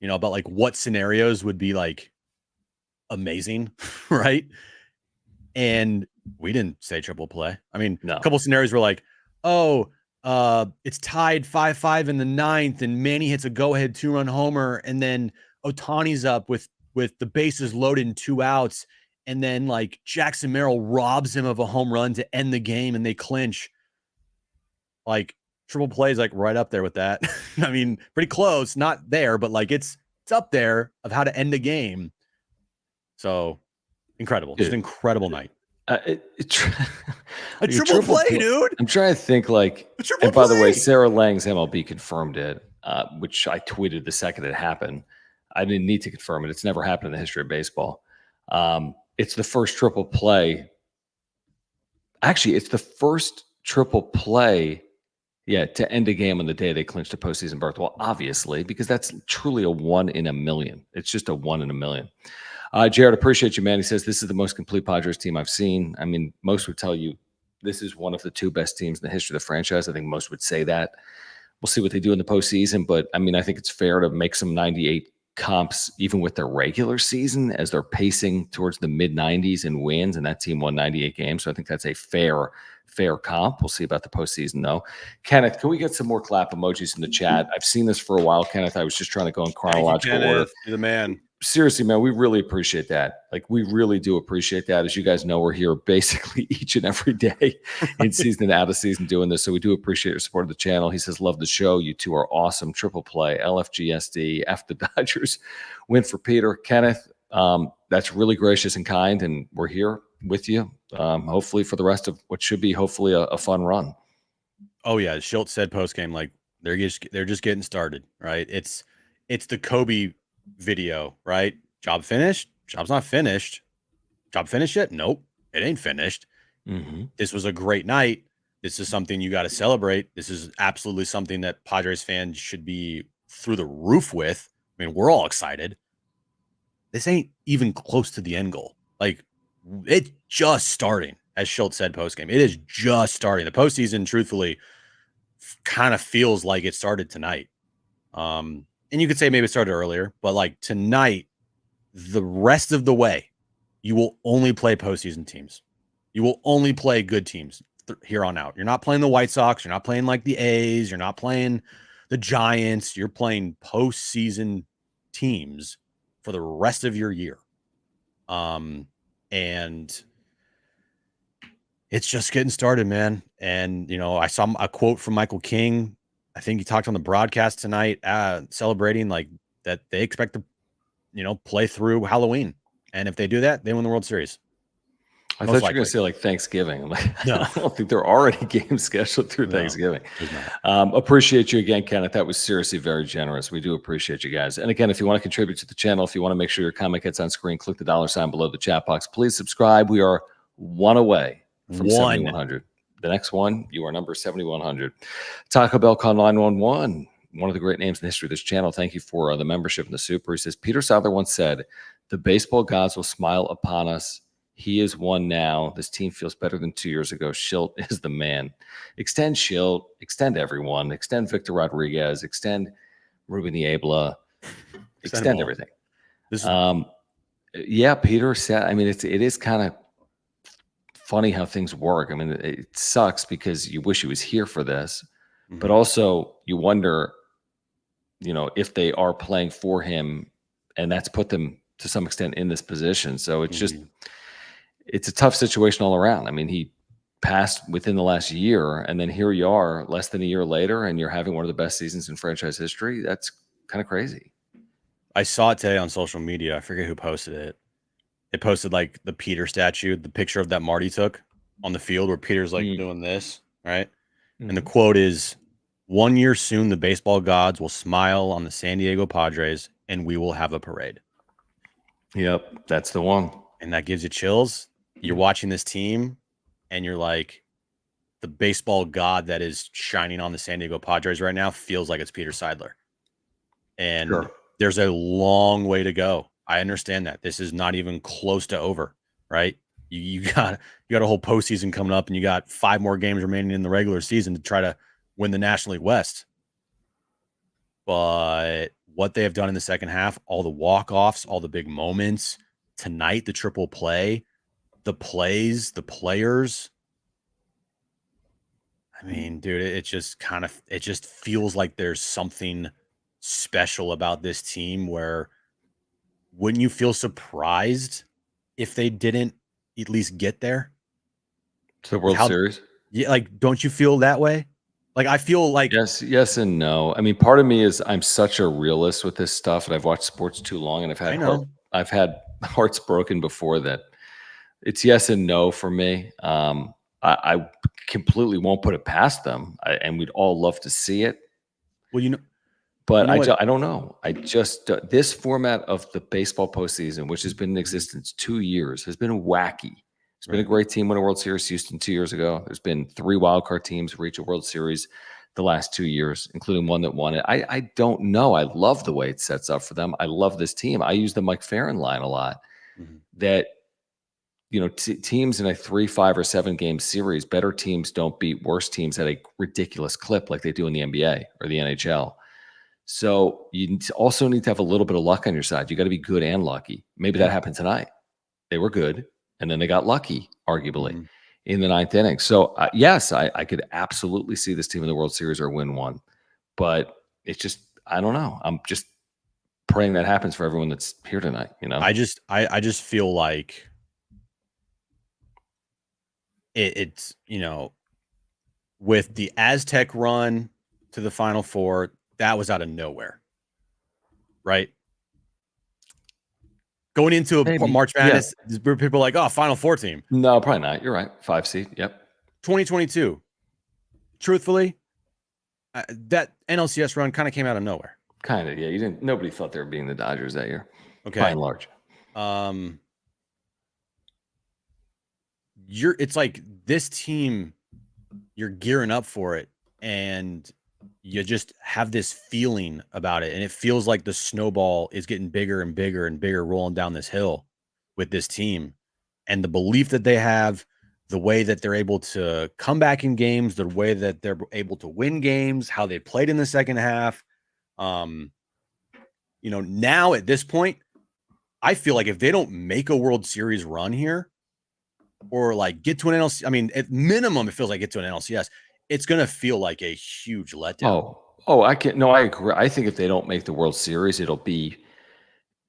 about like what scenarios would be like amazing, right? And we didn't say triple play. I mean, no. A couple scenarios were like, oh, it's tied 5-5 in the 9th, and Manny hits a go-ahead 2-run homer, and then Ohtani's up with the bases loaded and 2 outs, and then like Jackson Merrill robs him of a home run to end the game, and they clinch. Like, triple play is like right up there with that. I mean, pretty close, not there, but like it's up there of how to end a game. So incredible, just an incredible night. A triple play, dude. I'm trying to think, like, and by the way, Sarah Lang's MLB confirmed it, which I tweeted the second it happened. I didn't need to confirm it. It's never happened in the history of baseball. It's the first triple play. Actually, it's the first triple play, to end a game on the day they clinched a postseason berth. Well, obviously, because that's truly a 1 in a million. It's just a 1 in a million. Jared, appreciate you, man. He says, this is the most complete Padres team I've seen. I mean, most would tell you this is one of the 2 best teams in the history of the franchise. I think most would say that. We'll see what they do in the postseason, but I mean, I think it's fair to make some 98 comps even with their regular season, as they're pacing towards the mid-90s in wins, and that team won 98 games. So I think that's a fair comp. We'll see about the postseason, though. Kenneth, can we get some more clap emojis in the chat? I've seen this for a while, Kenneth. I was just trying to go in chronological order. You're the man. seriously, man, we really appreciate that. Like, we really do appreciate that. As you guys know, we're here basically each and every day in season and out of season doing this. So we do appreciate your support of the channel. He says, love the show. You two are awesome. Triple play, LFGSD, F the Dodgers, win for Peter. Kenneth, that's really gracious and kind. And we're here with you, hopefully for the rest of what should be hopefully a fun run. Oh yeah, Shildt said post game, like they're just getting started, right? It's the Kobe video, right? Job finished? Job's not finished. Job finished yet? Nope, it ain't finished. This was a great night. This is something you got to celebrate. This is absolutely something that Padres fans should be through the roof with. I mean, we're all excited. This ain't even close to the end goal. Like, it's just starting, as Shildt said post game. It is just starting. The postseason, truthfully, kind of feels like it started tonight. And you could say maybe it started earlier, but like tonight, the rest of the way, you will only play postseason teams. You will only play good teams here on out. You're not playing the White Sox. You're not playing like the A's. You're not playing the Giants. You're playing postseason teams for the rest of your year. And it's just getting started, man. And, you know, I saw a quote from Michael King. I think he talked on the broadcast tonight, celebrating like that they expect to, you know, play through Halloween. And if they do that, they win the World Series. I thought you were going to say like Thanksgiving. I'm like, no, I don't think there are already games scheduled through Thanksgiving. Appreciate you again, Kenneth. That was seriously very generous. We do appreciate you guys. And again, if you want to contribute to the channel, if you want to make sure your comment gets on screen, click the $ below the chat box. Please subscribe. We are one away from 7,100. The next one, you are number 7,100. Taco Bell call 911. One of the great names in the history of this channel. Thank you for the membership in the super. He says, Peter Seidler once said, the baseball gods will smile upon us. He is one now. This team feels better than 2 years ago. Shildt is the man. Extend Shildt. Extend everyone. Extend Victor Rodriguez. Extend Ruben Niebla. Extend everything. Yeah, Peter said, I mean, it is kind of funny how things work. I mean, it sucks because you wish he was here for this, but also you wonder, you know, if they are playing for him, and that's put them to some extent in this position. So it's just, it's a tough situation all around. I mean, he passed within the last year, and then here you are less than a year later, and you're having one of the best seasons in franchise history. That's kind of crazy. I saw it today on social media. I forget who posted it. It posted like the Peter statue, the picture of that Marty took on the field where Peter's like doing this, right? And the quote is, 1 year soon, the baseball gods will smile on the San Diego Padres and we will have a parade. Yep, that's the one. And that gives you chills. You're watching this team and you're like, the baseball god that is shining on the San Diego Padres right now feels like it's Peter Seidler. And there's a long way to go. I understand that. This is not even close to over, right? You got a whole postseason coming up, and you got 5 more games remaining in the regular season to try to win the National League West. But what they have done in the second half, all the walk-offs, all the big moments, tonight, the triple play, the plays, the players. I mean, dude, it just feels like there's something special about this team where wouldn't you feel surprised if they didn't at least get there to the World Series? Yeah, like, don't you feel that way? Like, I feel like yes and no. I mean, part of me is I'm such a realist with this stuff, and I've watched sports too long, and I've had hearts broken before that. It's yes and no for me. I completely won't put it past them, and we'd all love to see it. Well, but I don't know. I just this format of the baseball postseason, which has been in existence 2 years, has been wacky. It's been a great team win a World Series, Houston 2 years ago. There's been 3 wildcard teams reach a World Series the last 2 years, including one that won it. I don't know. I love the way it sets up for them. I love this team. I use the Mike Farron line a lot. That, you know, teams in a 3, 5, or 7 game series, better teams don't beat worse teams at a ridiculous clip like they do in the NBA or the NHL. So you also need to have a little bit of luck on your side. You got to be good and lucky. Maybe that happened tonight. They were good, and then they got lucky, arguably, in the 9th inning. So, yes, I could absolutely see this team in the World Series or win one. But it's just, I don't know. I'm just praying that happens for everyone that's here tonight. You know, I just feel like it's, you know, with the Aztec run to the Final Four, that was out of nowhere, right? Going into a March Madness, people are like, oh, Final Four team. No, probably not. You're right. 5 seed. Yep. 2022. Truthfully, that NLCS run kind of came out of nowhere. Kind of, yeah. Nobody thought they were being the Dodgers that year. Okay. By and large. It's like this team, you're gearing up for it, and you just have this feeling about it, and it feels like the snowball is getting bigger and bigger and bigger rolling down this hill with this team, and the belief that they have, the way that they're able to come back in games, the way that they're able to win games, how they played in the second half. You know, now at this point, I feel like if they don't make a World Series run here, or like get to an NLCS, I mean, at minimum, it feels like get to an NLCS, it's going to feel like a huge letdown. I agree. I think if they don't make the World Series, it'll be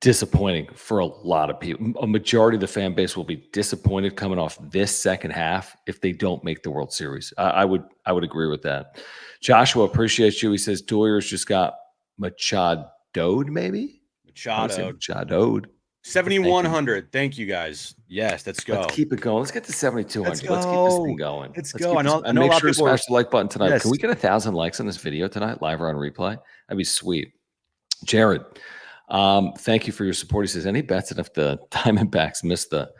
disappointing for a lot of people. A majority of the fan base will be disappointed coming off this second half if they don't make the World Series. I would agree with that. Joshua, appreciates you. He says Doyers just got Machado'd, maybe? Machado'd. 7,100. Thank you, guys. Yes, let's go. Let's keep it going. Let's get to 7,200. Let's keep this thing going. Let's go. And make sure to smash the like button tonight. Yes. Can we get 1,000 likes on this video tonight, live or on replay? That'd be sweet. Jared, thank you for your support. He says, any bets that if the Diamondbacks missed the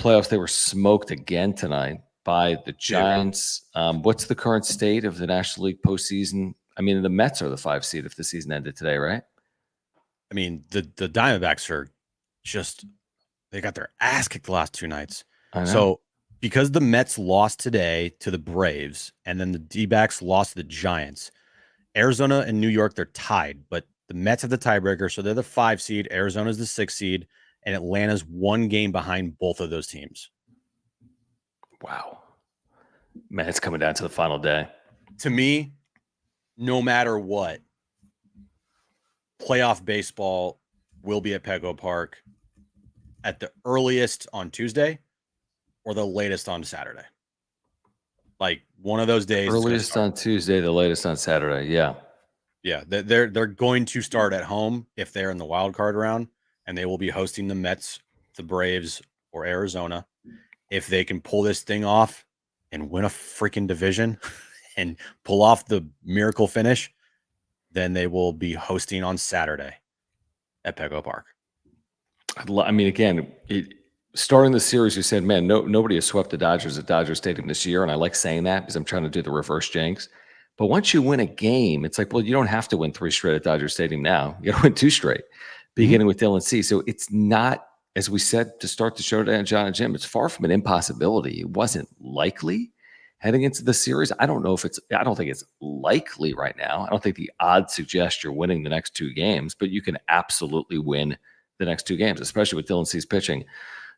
playoffs, they were smoked again tonight by the Giants. What's the current state of the National League postseason? I mean, the Mets are the 5 seed if the season ended today, right? I mean, the Diamondbacks are they got their ass kicked the last 2 nights. So because the Mets lost today to the Braves and then the D-backs lost to the Giants, Arizona and New York, they're tied, but the Mets have the tiebreaker. So they're the 5 seed. Arizona's the 6 seed, and Atlanta's 1 game behind both of those teams. Wow. Man, it's coming down to the final day. To me, no matter what, playoff baseball will be at Petco Park at the earliest on Tuesday or the latest on Saturday. Like one of those days. Earliest on Tuesday, the latest on Saturday. Yeah. Yeah. They're going to start at home if they're in the wild card round, and they will be hosting the Mets, the Braves, or Arizona. If they can pull this thing off and win a freaking division and pull off the miracle finish, then they will be hosting on Saturday at Petco Park. I mean, again, starting the series, you said, man, nobody has swept the Dodgers at Dodger Stadium this year. And I like saying that because I'm trying to do the reverse jinx. But once you win a game, it's like, well, you don't have to win 3 straight at Dodger Stadium now. You got to win 2 straight, beginning with Dylan C. So it's not, as we said to start the show today on John and Jim, it's far from an impossibility. It wasn't likely heading into the series. I don't think it's likely right now. I don't think the odds suggest you're winning the next 2 games, but you can absolutely win the next 2 games, especially with Dylan C's pitching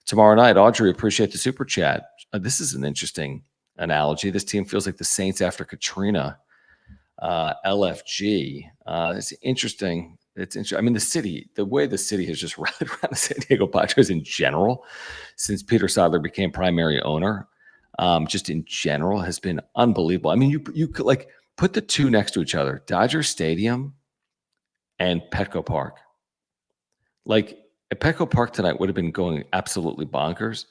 tomorrow night. Audrey, appreciate the super chat. This is an interesting analogy. This team feels like the Saints after Katrina. LFG. It's interesting. It's interesting. I mean, the way the city has just rallied around the San Diego Padres in general since Peter Seidler became primary owner, just in general has been unbelievable. I mean, you could like put the 2 next to each other, Dodger Stadium and Petco Park. Like at Petco Park tonight would have been going absolutely bonkers.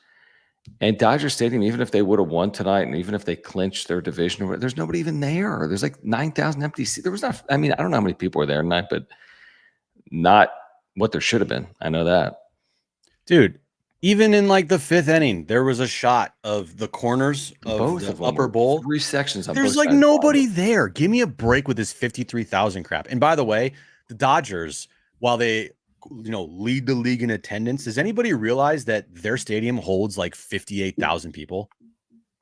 And Dodger Stadium, even if they would have won tonight and even if they clinched their division, there's nobody even there. There's like 9,000 empty seats. There was not, I mean, I don't know how many people were there tonight, but not what there should have been. I know that. Dude, even in like the 5th inning, there was a shot of the corners of both the of them, upper bowl. 3 sections. There's like nobody there. Give me a break with this 53,000 crap. And by the way, the Dodgers, while they lead the league in attendance, does anybody realize that their stadium holds like 58,000 people?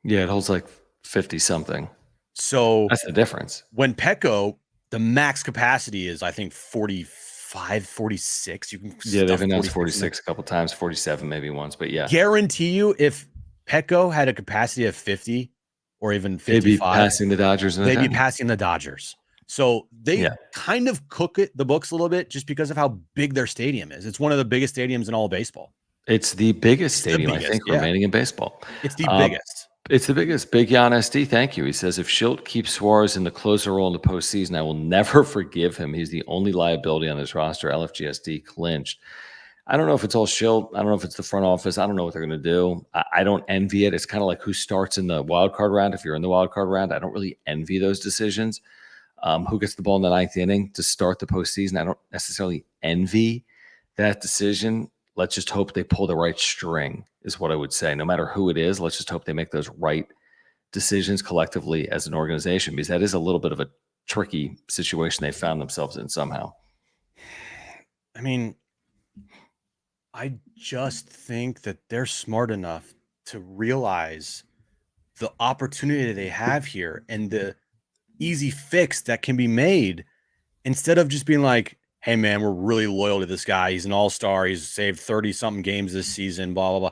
Yeah, it holds like 50 something. So that's the difference. When Petco, the max capacity is I think 45, 46. You can they've announced 46 a couple times, 47 maybe once, but yeah. Guarantee you if Petco had a capacity of 50 or even 55, they'd be passing the Dodgers. They'd be passing the Dodgers. So they kind of cook the books a little bit just because of how big their stadium is. It's one of the biggest stadiums in all of baseball. It's the biggest stadium, I think, remaining in baseball. It's the biggest. It's the biggest. Big Jan SD, thank you. He says, if Shildt keeps Suarez in the closer role in the postseason, I will never forgive him. He's the only liability on this roster. LFGSD clinched. I don't know if it's all Shildt. I don't know if it's the front office. I don't know what they're going to do. I don't envy it. It's kind of like who starts in the wild card round. If you're in the wild card round, I don't really envy those decisions. Who gets the ball in the 9th inning to start the postseason? I don't necessarily envy that decision. Let's just hope they pull the right string, is what I would say. No matter who it is, let's just hope they make those right decisions collectively as an organization, because that is a little bit of a tricky situation they found themselves in somehow. I mean, I just think that they're smart enough to realize the opportunity they have here and the easy fix that can be made, instead of just being like, hey man, we're really loyal to this guy. He's an all-star. He's saved 30-something games this season, blah, blah, blah.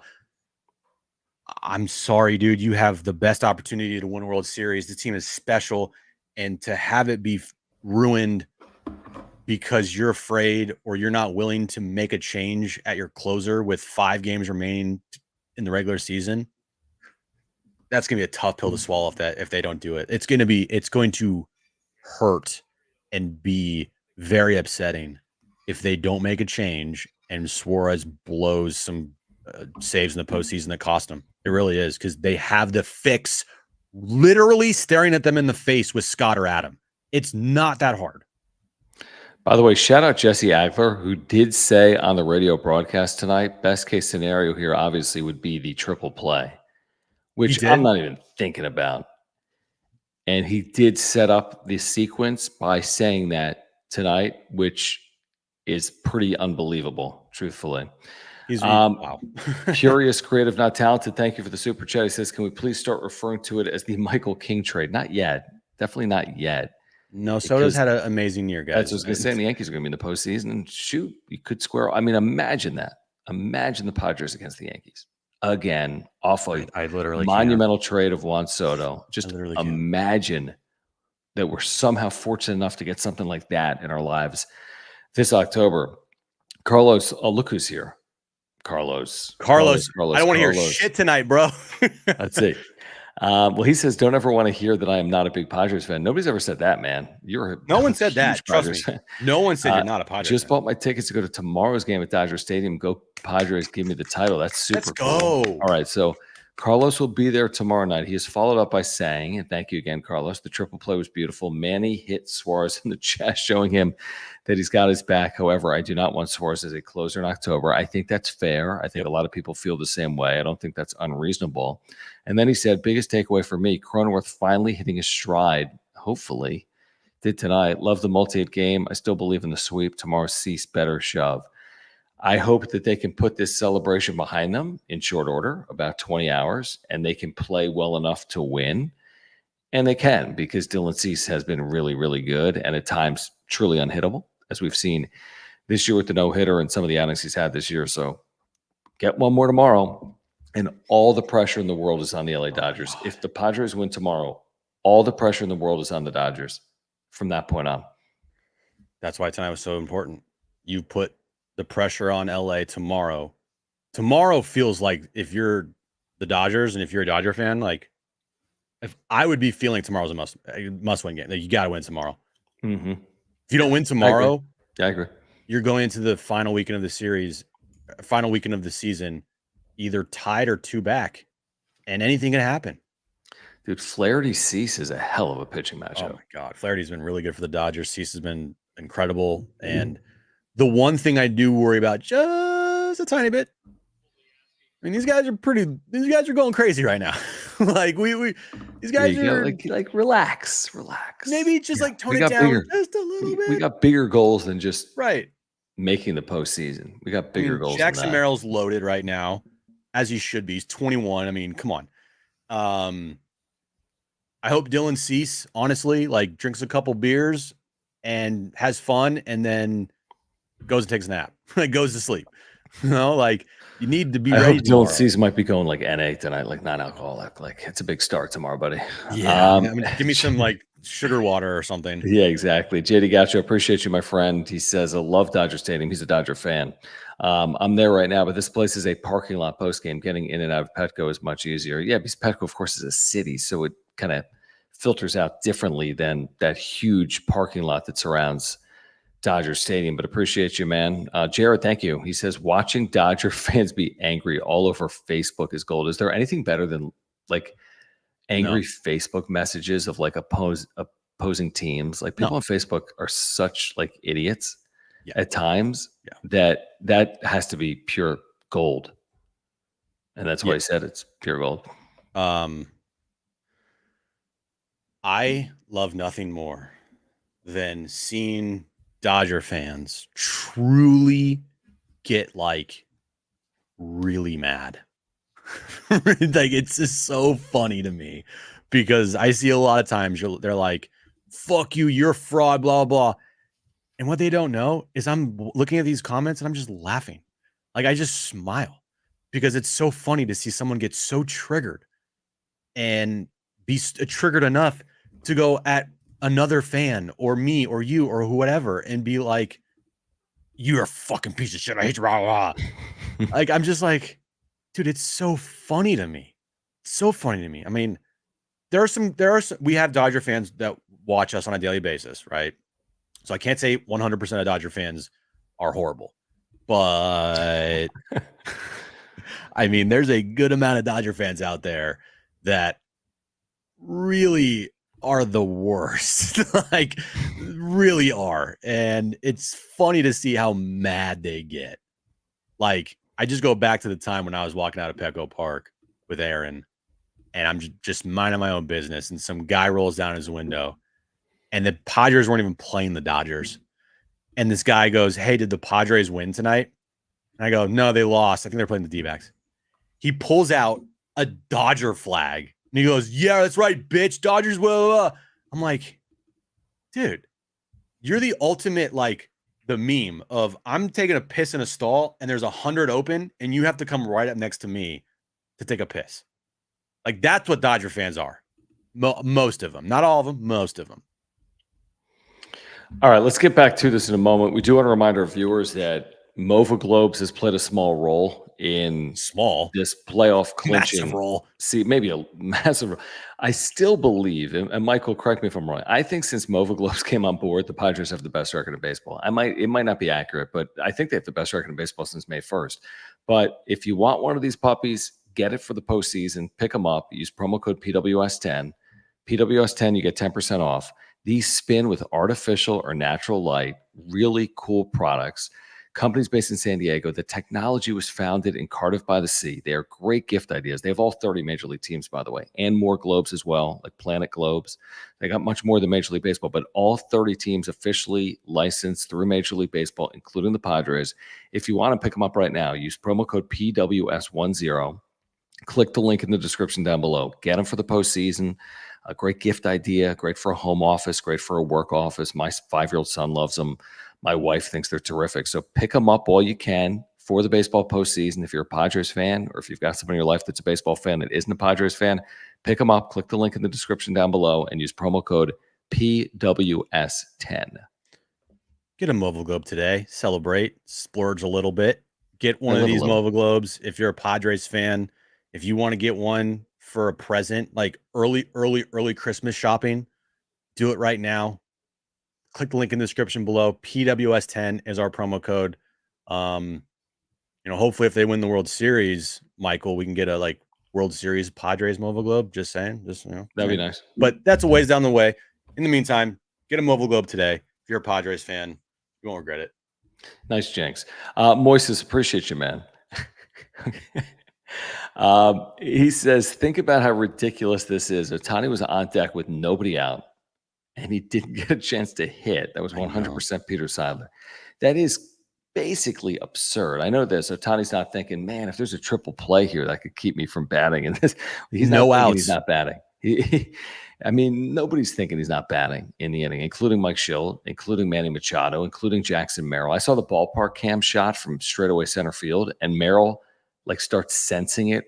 I'm sorry, dude. You have the best opportunity to win a World Series. The team is special. And to have it be ruined because you're afraid or you're not willing to make a change at your closer with 5 games remaining in the regular season, that's going to be a tough pill to swallow if they don't do it. It's going to hurt and be very upsetting if they don't make a change and Suarez blows some saves in the postseason that cost them. It really is, because they have the fix literally staring at them in the face with Scott or Adam. It's not that hard. By the way, shout out Jesse Agler, who did say on the radio broadcast tonight, best case scenario here obviously would be the triple play, which I'm not even thinking about. And he did set up the sequence by saying that tonight, which is pretty unbelievable, truthfully. Wow. Curious, creative, not talented. Thank you for the super chat. He says, can we please start referring to it as the Michael King trade? Not yet. Definitely not yet. No, Soto's had an amazing year, guys. That's what I was going to say. And the Yankees are going to be in the postseason. And shoot, you could square. I mean, imagine that. Imagine the Padres against the Yankees. Again, off a monumental trade of Juan Soto. Just imagine that we're somehow fortunate enough to get something like that in our lives this October. Carlos, look who's here. Carlos. I don't want to hear shit tonight, bro. Let's see. Well, he says, don't ever want to hear that I am not a big Padres fan. Nobody's ever said that, man. No one said that. Trust me. Fan. No one said you're not a Padres Just fan. bought my tickets to go to tomorrow's game at Dodger Stadium. Go Padres. Give me the title. That's super cool. Let's go. All right. So Carlos will be there tomorrow night. He has followed up by saying, and thank you again, Carlos, the triple play was beautiful. Manny hit Suarez in the chest, showing him that he's got his back. However, I do not want Suarez as a closer in October. I think that's fair. I think a lot of people feel the same way. I don't think that's unreasonable. And then he said, biggest takeaway for me, Cronenworth finally hitting his stride, hopefully, did tonight. Love the multi-hit game. I still believe in the sweep. Tomorrow, cease, better shove. I hope that they can put this celebration behind them in short order, about 20 hours, and they can play well enough to win. And they can, because Dylan Cease has been really, really good and at times truly unhittable, as we've seen this year with the no-hitter and some of the outings he's had this year. So get one more tomorrow, and all the pressure in the world is on the LA Dodgers. If the Padres win tomorrow, all the pressure in the world is on the Dodgers from that point on. That's why tonight was so important. You put the pressure on LA tomorrow. Tomorrow feels like, if you're the Dodgers and if you're a Dodger fan, like, if I would be feeling tomorrow's a must-win game. You got to win tomorrow. Mm-hmm. If you don't win tomorrow, I agree. You're going into the final weekend of the series, final weekend of the season, either tied or 2 back, and anything can happen. Dude, Flaherty-Cease is a hell of a pitching matchup. Oh my God, Flaherty's been really good for the Dodgers. Cease has been incredible, and the one thing I do worry about just a tiny bit. I mean, these guys are going crazy right now. Like these guys are like relax. Maybe just like tone it down just a little bit. We got bigger goals than just right making the postseason. We got bigger goals. Jackson Merrill's loaded right now, as he should be. He's 21. I mean, come on. I hope Dylan Cease, honestly, like, drinks a couple beers and has fun, and then goes and takes a nap. Like, goes to sleep. You know, like, you need to be ready. I hope Dylan Cease might be going like NA tonight, like non-alcoholic. Like, it's a big start tomorrow, buddy. Yeah, I mean, give me some like sugar water or something. Yeah, exactly. JD Gaucho, appreciate you, my friend. He says, I love Dodger Stadium. He's a Dodger fan. I'm there right now, but this place is a parking lot post game. Getting in and out of Petco is much easier. Yeah, because Petco, of course, is a city, so it kind of filters out differently than that huge parking lot that surrounds Dodger Stadium. But appreciate you, man. Jared, thank you. He says, watching Dodger fans be angry all over Facebook is gold. Is there anything better than like angry Facebook messages of like opposing teams? Like people on Facebook are such like idiots at times that has to be pure gold. And that's why I said it's pure gold. I love nothing more than seeing Dodger fans truly get like really mad. Like it's just so funny to me because I see a lot of times they're like, fuck you, you're a fraud, blah, blah. And what they don't know is I'm looking at these comments and I'm just laughing. Like I just smile because it's so funny to see someone get so triggered and be triggered enough to go at another fan or me or you or whatever and be like, you're a fucking piece of shit. I hate you. Blah, blah. Like, I'm just like, dude, it's so funny to me. So funny to me. I mean, we have Dodger fans that watch us on a daily basis, right? So I can't say 100% of Dodger fans are horrible, but I mean, there's a good amount of Dodger fans out there that really are the worst, like really are. And it's funny to see how mad they get. Like, I just go back to the time when I was walking out of Petco Park with Aaron and I'm just minding my own business and some guy rolls down his window and the Padres weren't even playing the Dodgers. And this guy goes, hey, did the Padres win tonight? And I go, no, they lost. I think they're playing the D-backs. He pulls out a Dodger flag and he goes, yeah, that's right, bitch. Dodgers, blah, blah, blah. I'm like, dude, you're the ultimate, like, the meme of I'm taking a piss in a stall and there's 100 open and you have to come right up next to me to take a piss. Like, that's what Dodger fans are. Most of them. Not all of them, most of them. All right, let's get back to this in a moment. We do want to remind our viewers that Mova Globes has played a small role in this playoff clinching. Massive role. See, maybe a massive role. I still believe, and Michael, correct me if I'm wrong, I think since Mova Globes came on board, the Padres have the best record in baseball. It might not be accurate, but I think they have the best record in baseball since May 1st. But if you want one of these puppies, get it for the postseason, pick them up, use promo code PWS10. PWS10, you get 10% off. These spin with artificial or natural light, really cool products. Companies based in San Diego. The technology was founded in Cardiff by the Sea. They are great gift ideas. They have all 30 Major League teams, by the way, and more globes as well, like Planet Globes. They got much more than Major League Baseball, but all 30 teams officially licensed through Major League Baseball, including the Padres. If you want to pick them up right now, use promo code PWS10. Click the link in the description down below. Get them for the postseason. A great gift idea, great for a home office, great for a work office. My 5-year-old son loves them. My wife thinks they're terrific. So pick them up all you can for the baseball postseason. If you're a Padres fan or if you've got someone in your life that's a baseball fan that isn't a Padres fan, pick them up. Click the link in the description down below and use promo code PWS10. Get a Mova Globe today. Celebrate. Splurge a little bit. Get one of these Mova Globes. If you're a Padres fan, if you want to get one for a present, like early Christmas shopping, do it right now. Click the link in the description below. PWS10 is our promo code. Hopefully if they win the World Series, Michael, we can get a like World Series Padres Mova Globe. Just saying. That'd be nice. But that's a ways down the way. In the meantime, get a Mova Globe today. If you're a Padres fan, you won't regret it. Nice, Jenks. Moises, appreciate you, man. He says, think about how ridiculous this is. Ohtani was on deck with nobody out, and he didn't get a chance to hit. That was 100% Peter Seidler. That is basically absurd. I know this. Ohtani's not thinking, man, if there's a triple play here that could keep me from batting. And this, he's no outs. He's not batting. I mean, nobody's thinking he's not batting in the inning, including Mike Shildt, including Manny Machado, including Jackson Merrill. I saw the ballpark cam shot from straightaway center field, and Merrill like starts sensing it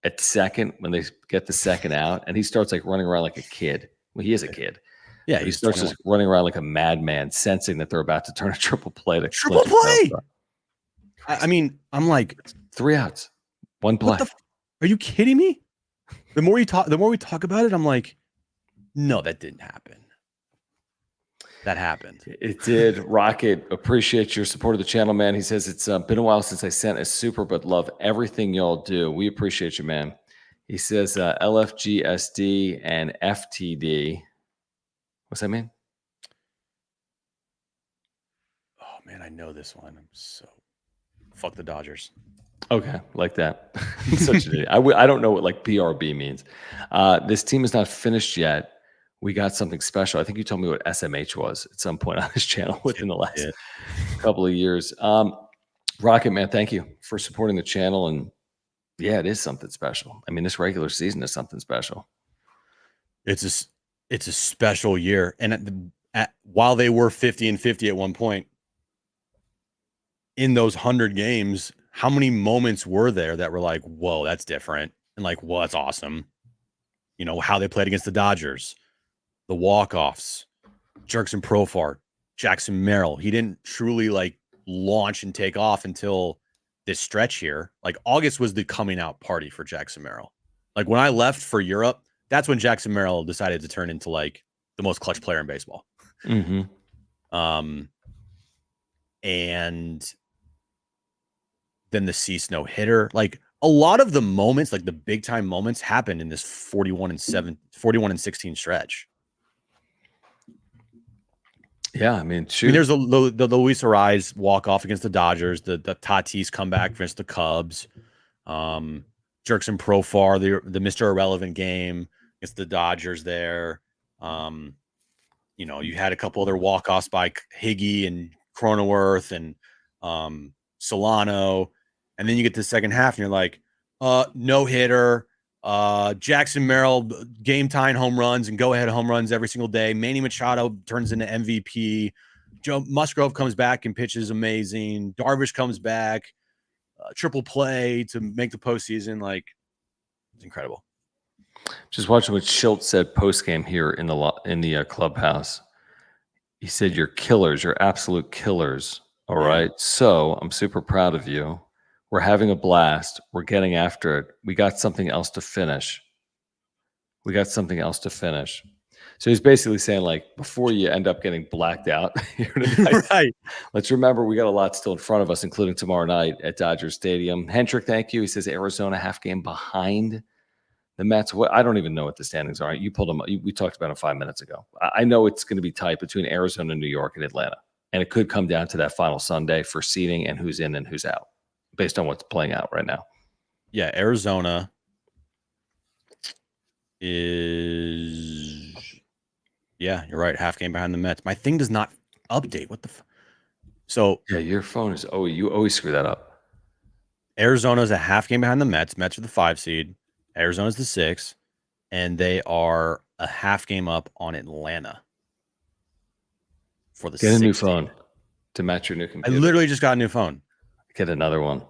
at second when they get the second out, and he starts like running around like a kid. Well, he is a kid. Yeah, But he he's starts 21. just running around like a madman, sensing that they're about to turn a triple play to Triple clinch a play. touchdown. I mean, I'm like, 3 outs, 1 play. Are you kidding me? The more we talk about it, I'm like, no, that didn't happen. That happened. It did. Rocket, appreciate your support of the channel, man. He says it's been a while since I sent a super, but love everything y'all do. We appreciate you, man. He says LFGSD and FTD. What's that mean? Oh man, I know this one. I'm so fuck the Dodgers. Okay, like that. Such an idiot. I don't know what like PRB means. This team is not finished yet. We got something special. I think you told me what SMH was at some point on this channel within the last couple of years. Rocket, man, thank you for supporting the channel. And yeah, it is something special. I mean, this regular season is something special. It's a special year. And while they were 50-50 at one point, in those 100 games, how many moments were there that were like, whoa, that's different? And like, whoa, that's awesome. You know, how they played against the Dodgers, the walk-offs, Jerks and Profar, Jackson Merrill. He didn't truly like launch and take off until this stretch here. Like August was the coming out party for Jackson Merrill. Like when I left for Europe, that's when Jackson Merrill decided to turn into like the most clutch player in baseball. Mm-hmm. And then the Cease no hitter. Like a lot of the moments, like the big time moments, happened in this 41-16 stretch. Yeah, I mean, shoot. I mean, there's the Luis Ariz walk off against the Dodgers, the Tatis comeback against the Cubs, Jerks and Profar, the Mr. Irrelevant game against the Dodgers there. You know, you had a couple other walk offs by Higgy and Cronenworth and Solano, and then you get to the second half and you're like, no hitter. Jackson Merrill game time home runs and go ahead home runs every single day. Manny Machado turns into MVP. Joe Musgrove comes back and pitches amazing. Darvish comes back, triple play to make the postseason. Like, it's incredible. Just watching what Shildt said post game here in the clubhouse. He said, "You're killers. You're absolute killers. All right. So I'm super proud of you. We're having a blast. We're getting after it. We got something else to finish. So he's basically saying, like, before you end up getting blacked out here tonight, Right. let's remember we got a lot still in front of us, including tomorrow night at Dodger Stadium. Hendrick, thank you. He says Arizona half game behind the Mets. What I don't even know what the standings are. You pulled them. We talked about it 5 minutes ago. I know it's going to be tight between Arizona, New York, and Atlanta, and it could come down to that final Sunday for seeding and who's in and who's out, based on what's playing out right now. Yeah, Arizona is, yeah, you're right. Half game behind the Mets. My thing does not update. What the So yeah, your phone is you always screw that up. Arizona's a half game behind the Mets. Mets are the 5 seed. Arizona's the 6, and they are a half game up on Atlanta for the Get a new 6th phone seed. to match your new computer. I literally just got a new phone. Get another one.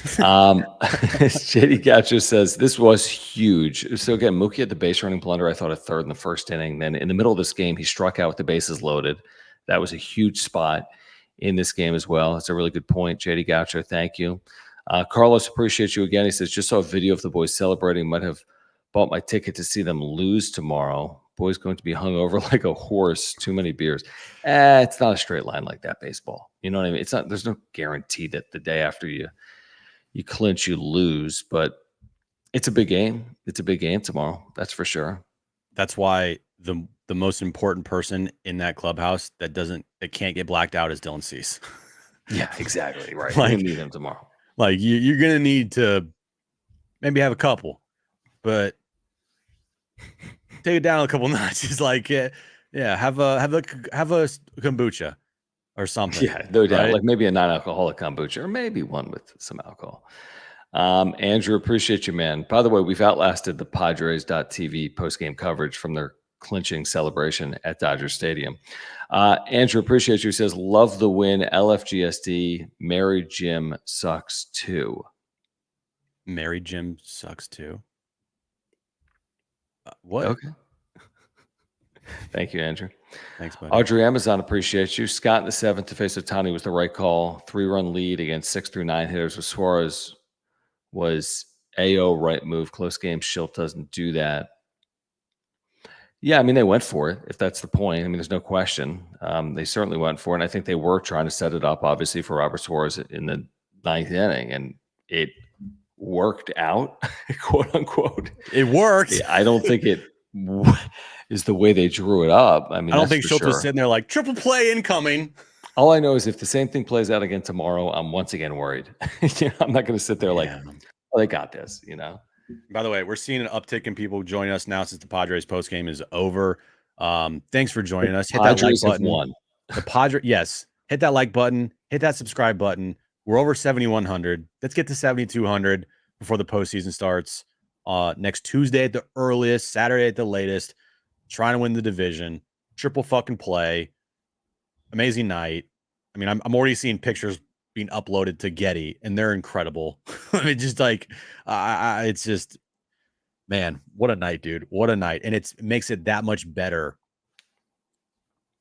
JD Gaucho says this was huge. So again, Mookie had the base running blunder. I thought a third in the first inning. Then in the middle of this game, he struck out with the bases loaded. That was a huge spot in this game as well. That's a really good point, JD Gaucho. Thank you. Carlos, appreciate you again. He says, just saw a video of the boys celebrating. Might have bought my ticket to see them lose tomorrow. Boys going to be hung over like a horse. Too many beers. It's not a straight line like that, baseball. You know what I mean? It's not. There's no guarantee that the day after you clinch, you lose. But it's a big game. It's a big game tomorrow. That's for sure. That's why the most important person in that clubhouse that can't get blacked out is Dylan Cease. Yeah, exactly. Right. Like, We're gonna need him tomorrow. Like you're gonna need to maybe have a couple, but take it down a couple notches. Like, have a kombucha or something. Yeah, no doubt. Right? Like maybe a non-alcoholic kombucha, or maybe one with some alcohol. Andrew, appreciate you, man. By the way, we've outlasted the Padres.tv post-game coverage from their clinching celebration at Dodger Stadium. Andrew, appreciate you. He says, love the win. LFGSD. Mary Jim sucks too. Mary Jim sucks too. What? Okay. Thank you, Andrew. Thanks, buddy. Audrey Amazon appreciates you. Scott in the 7th to face Ohtani was the right call. 3-run lead against 6 through 9 hitters with Suarez was AO right move. Close game. Shildt doesn't do that. Yeah, I mean, they went for it, if that's the point. I mean, there's no question. They certainly went for it. And I think they were trying to set it up, obviously, for Robert Suarez in the 9th inning. And it worked out, quote unquote. It worked. I don't think it is the way they drew it up. I mean, I don't think Shildt was sitting there like, triple play incoming. All I know is if the same thing plays out again tomorrow, I'm once again worried. I'm not going to sit there like, oh, they got this, By the way, we're seeing an uptick in people joining us now since the Padres post game is over. Thanks for joining us. Hit that like button. The Padres, yes. Hit that like button. Hit that subscribe button. We're over 7,100. Let's get to 7,200 before the postseason starts. Next Tuesday at the earliest, Saturday at the latest. Trying to win the division. Triple fucking play. Amazing night. I mean, I'm already seeing pictures being uploaded to Getty, and they're incredible. I mean, just like, it's just, man, what a night, dude. What a night. And it makes it that much better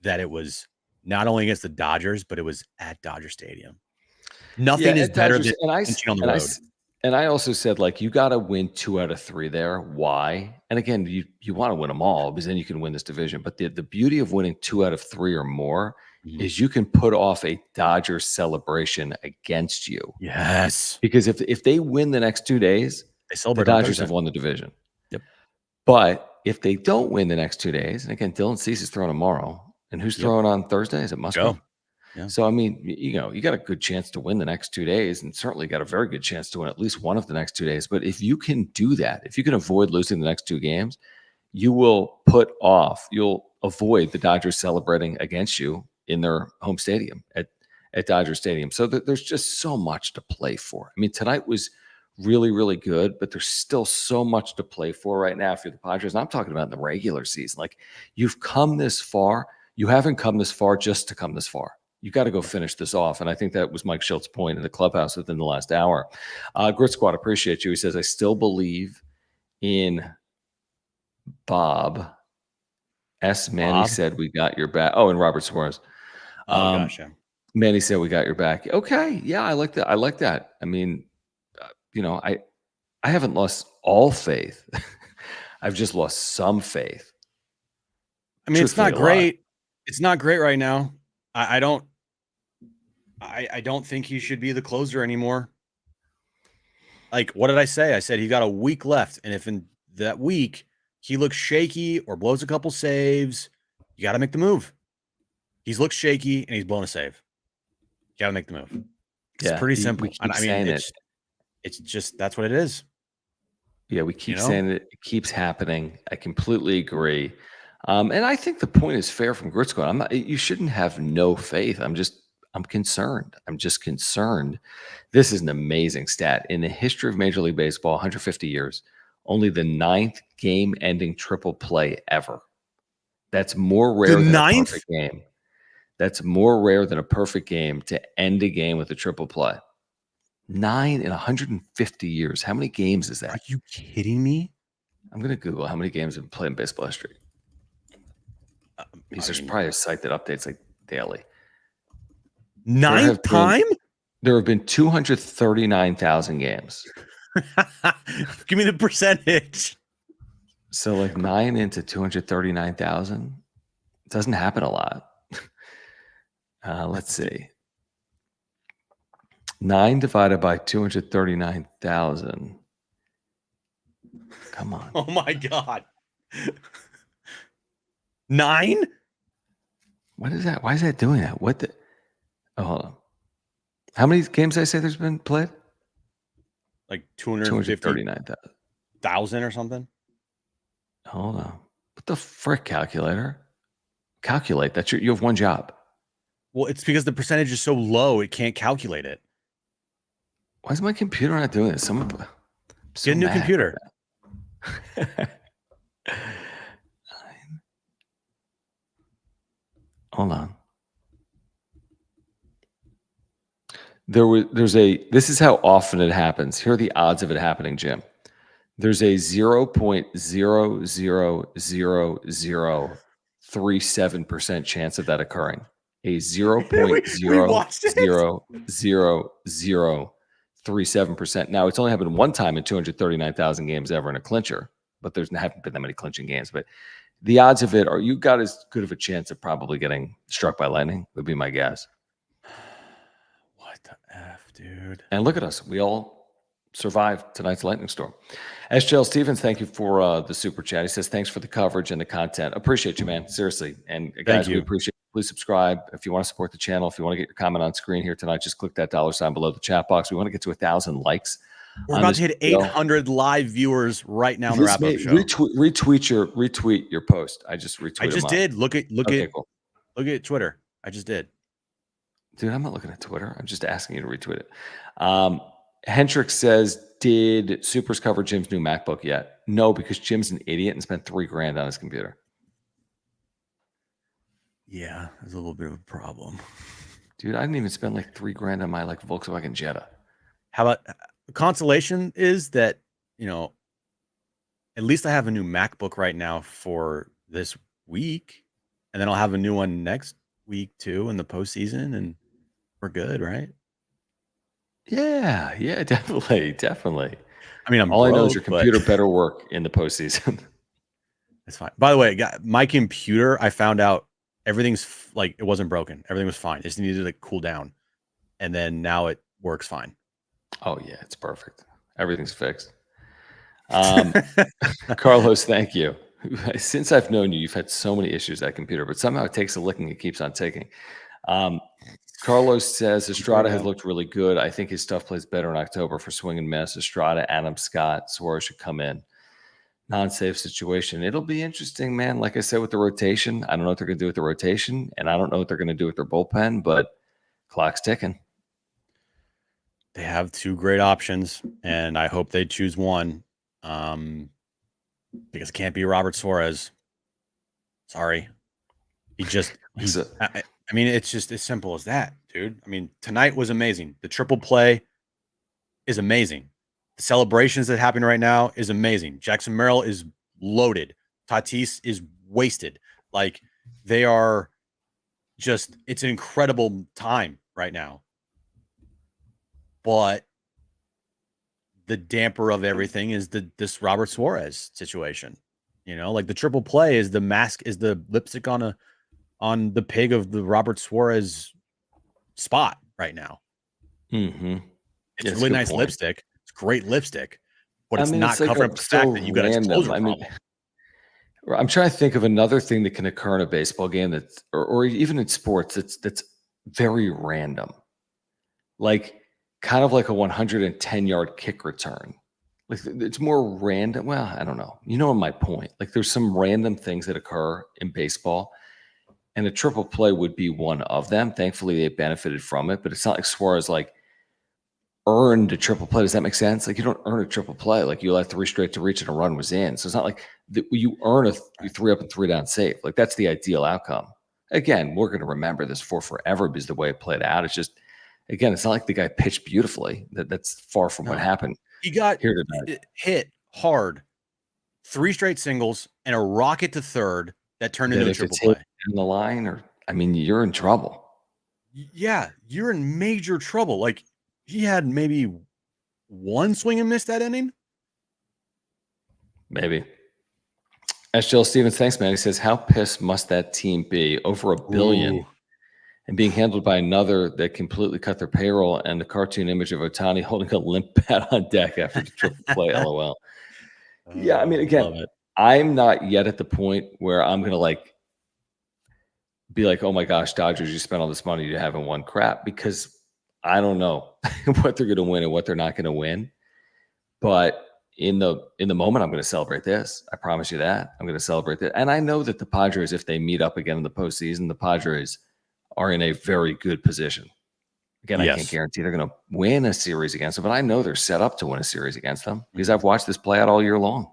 that it was not only against the Dodgers, but it was at Dodger Stadium. Nothing is better than pinching on the road. And I also said, like, you got to win 2 out of 3 there. Why? And again, you want to win them all because then you can win this division. But the beauty of winning 2 out of 3 or more is you can put off a Dodgers celebration against you. Yes. Because if they win the next 2 days, they celebrate, the Dodgers have won the division. Yep. But if they don't win the next 2 days, and again, Dylan Cease is throwing tomorrow. And who's throwing on Thursday? Is it Musgrove? Yeah. So, I mean, you got a good chance to win the next 2 days and certainly got a very good chance to win at least one of the next 2 days. But if you can do that, if you can avoid losing the next 2 games, you'll avoid the Dodgers celebrating against you in their home stadium at Dodger Stadium. So there's just so much to play for. I mean, tonight was really, really good, but there's still so much to play for right now for the Padres. And I'm talking about in the regular season. Like, you've come this far. You haven't come this far just to come this far. You got to go finish this off. And I think that was Mike Shilt's point in the clubhouse within the last hour. Grit Squad, appreciate you. He says, I still believe in Bob. Manny said, we got your back. Oh, and Robert Suarez. Gosh, yeah. Manny said, we got your back. Okay. Yeah, I like that. I like that. I mean, I haven't lost all faith. I've just lost some faith. I mean, it's not great. It's not great right now. I don't think he should be the closer anymore. Like, what did I say? I said he got a week left. And if in that week he looks shaky or blows a couple saves, you got to make the move. He's looked shaky and he's blown a save. You got to make the move. It's pretty simple. I mean, it's just, that's what it is. Yeah, we keep saying it. It keeps happening. I completely agree. And I think the point is fair from Grit Squad. You shouldn't have no faith. I'm concerned. I'm just concerned. This is an amazing stat. In the history of Major League Baseball, 150 years, only the 9th game-ending triple play ever. That's more rare than a perfect game. That's more rare than a perfect game to end a game with a triple play. 9 in 150 years. How many games is that? Are you kidding me? I'm going to Google how many games have been played in baseball history. There's probably a site that updates like daily. 9th time? There have been 239,000 games. Give me the percentage. So like 9 into 239,000 doesn't happen a lot. Let's see. 9 divided by 239,000. Come on. Oh my God. 9? What is that? Why is that doing that? What the? Oh, hold on. How many games did I say there's been played? Like 239,000 or something? Hold on. What the frick, calculator? Calculate. You have one job. Well, it's because the percentage is so low, it can't calculate it. Why is my computer not doing this? Get a new computer. Hold on. This is how often it happens. Here are the odds of it happening, Jim. There's a 0.00003% 0.37% chance of that occurring. A 0.000037%. Now, it's only happened one time in 239,000 games ever in a clincher, but there haven't been that many clinching games. But the odds of it are you got as good of a chance of probably getting struck by lightning, would be my guess. What the F, dude? And look at us. We all survived tonight's lightning storm. SJL Stevens, thank you for the super chat. He says, thanks for the coverage and the content. Appreciate you, man. Seriously. And guys, we appreciate it. Please subscribe. If you want to support the channel, if you want to get your comment on screen here tonight, just click that $sign below the chat box. We want to get to 1,000 likes. We're about to hit 800 live viewers right now in the wrap-up show. Retweet your post. I just retweeted. I just did. Look at cool. Look at Twitter. I just did. Dude, I'm not looking at Twitter. I'm just asking you to retweet it. Hendricks says, did Supers cover Jim's new MacBook yet? No, because Jim's an idiot and spent $3,000 on his computer. Yeah, there's a little bit of a problem. Dude, I didn't even spend like $3,000 on my Volkswagen Jetta. How about the consolation is that, at least I have a new MacBook right now for this week, and then I'll have a new one next week too in the postseason, and we're good, right? Yeah, definitely. I mean, all I know is your computer better work in the postseason. That's fine. By the way, my computer, I found out everything's it wasn't broken. Everything was fine. It just needed to cool down, and then now it works fine. Oh yeah, it's perfect. Everything's fixed. Carlos, thank you. Since I've known you, you've had so many issues with that computer, but somehow it takes a licking. It keeps on ticking. Carlos says Estrada has looked really good. I think his stuff plays better in October for swing and miss. Estrada, Adam Scott, Suarez should come in. Non-safe situation. It'll be interesting, man. Like I said, with the rotation, I don't know what they're going to do with the rotation, and I don't know what they're going to do with their bullpen, but clock's ticking. They have two great options, and I hope they choose one, because it can't be Robert Suarez. Sorry. I mean, it's just as simple as that, dude. I mean, tonight was amazing. The triple play is amazing. The celebrations that happen right now is amazing. Jackson Merrill is loaded. Tatis is wasted. They are just, it's an incredible time right now. But the damper of everything is this Robert Suarez situation. The triple play is the mask, is the lipstick on the pig of the Robert Suarez spot right now. Mm-hmm. It's really nice lipstick. It's great lipstick, but it's not covering up the fact that you got a exposure problem. I'm trying to think of another thing that can occur in a baseball game that's, or even in sports, that's very random. Kind of like a 110-yard kick return. It's more random. Well, I don't know. You know my point. There's some random things that occur in baseball, and a triple play would be one of them. Thankfully, they benefited from it, but it's not like Suarez earned a triple play. Does that make sense? You don't earn a triple play. You let 3 straight to reach and a run was in. So it's not like you earn a 3 up and 3 down save. That's the ideal outcome. Again, we're going to remember this for forever because the way it played out. It's just, again, it's not like the guy pitched beautifully. That's far from what happened. He got hit hard, 3 straight singles, and a rocket to third that turned into a triple play. In the line, you're in trouble. Yeah, you're in major trouble. He had maybe 1 swing and miss that inning. Maybe. SJL Stevens, thanks, man. He says, how pissed must that team be? Over $1 billion. Ooh. And being handled by another that completely cut their payroll, and the cartoon image of Ohtani holding a limp bat on deck after the triple play. LOL. Yeah, I mean, again, I'm not yet at the point where I'm going to be oh my gosh, Dodgers, you spent all this money, you haven't won crap, because I don't know what they're going to win and what they're not going to win. But in the moment, I'm going to celebrate this. I promise you that. I'm going to celebrate that. And I know that the Padres, if they meet up again in the postseason, the Padres are in a very good position. Again, I can't guarantee they're going to win a series against them, but I know they're set up to win a series against them because I've watched this play out all year long.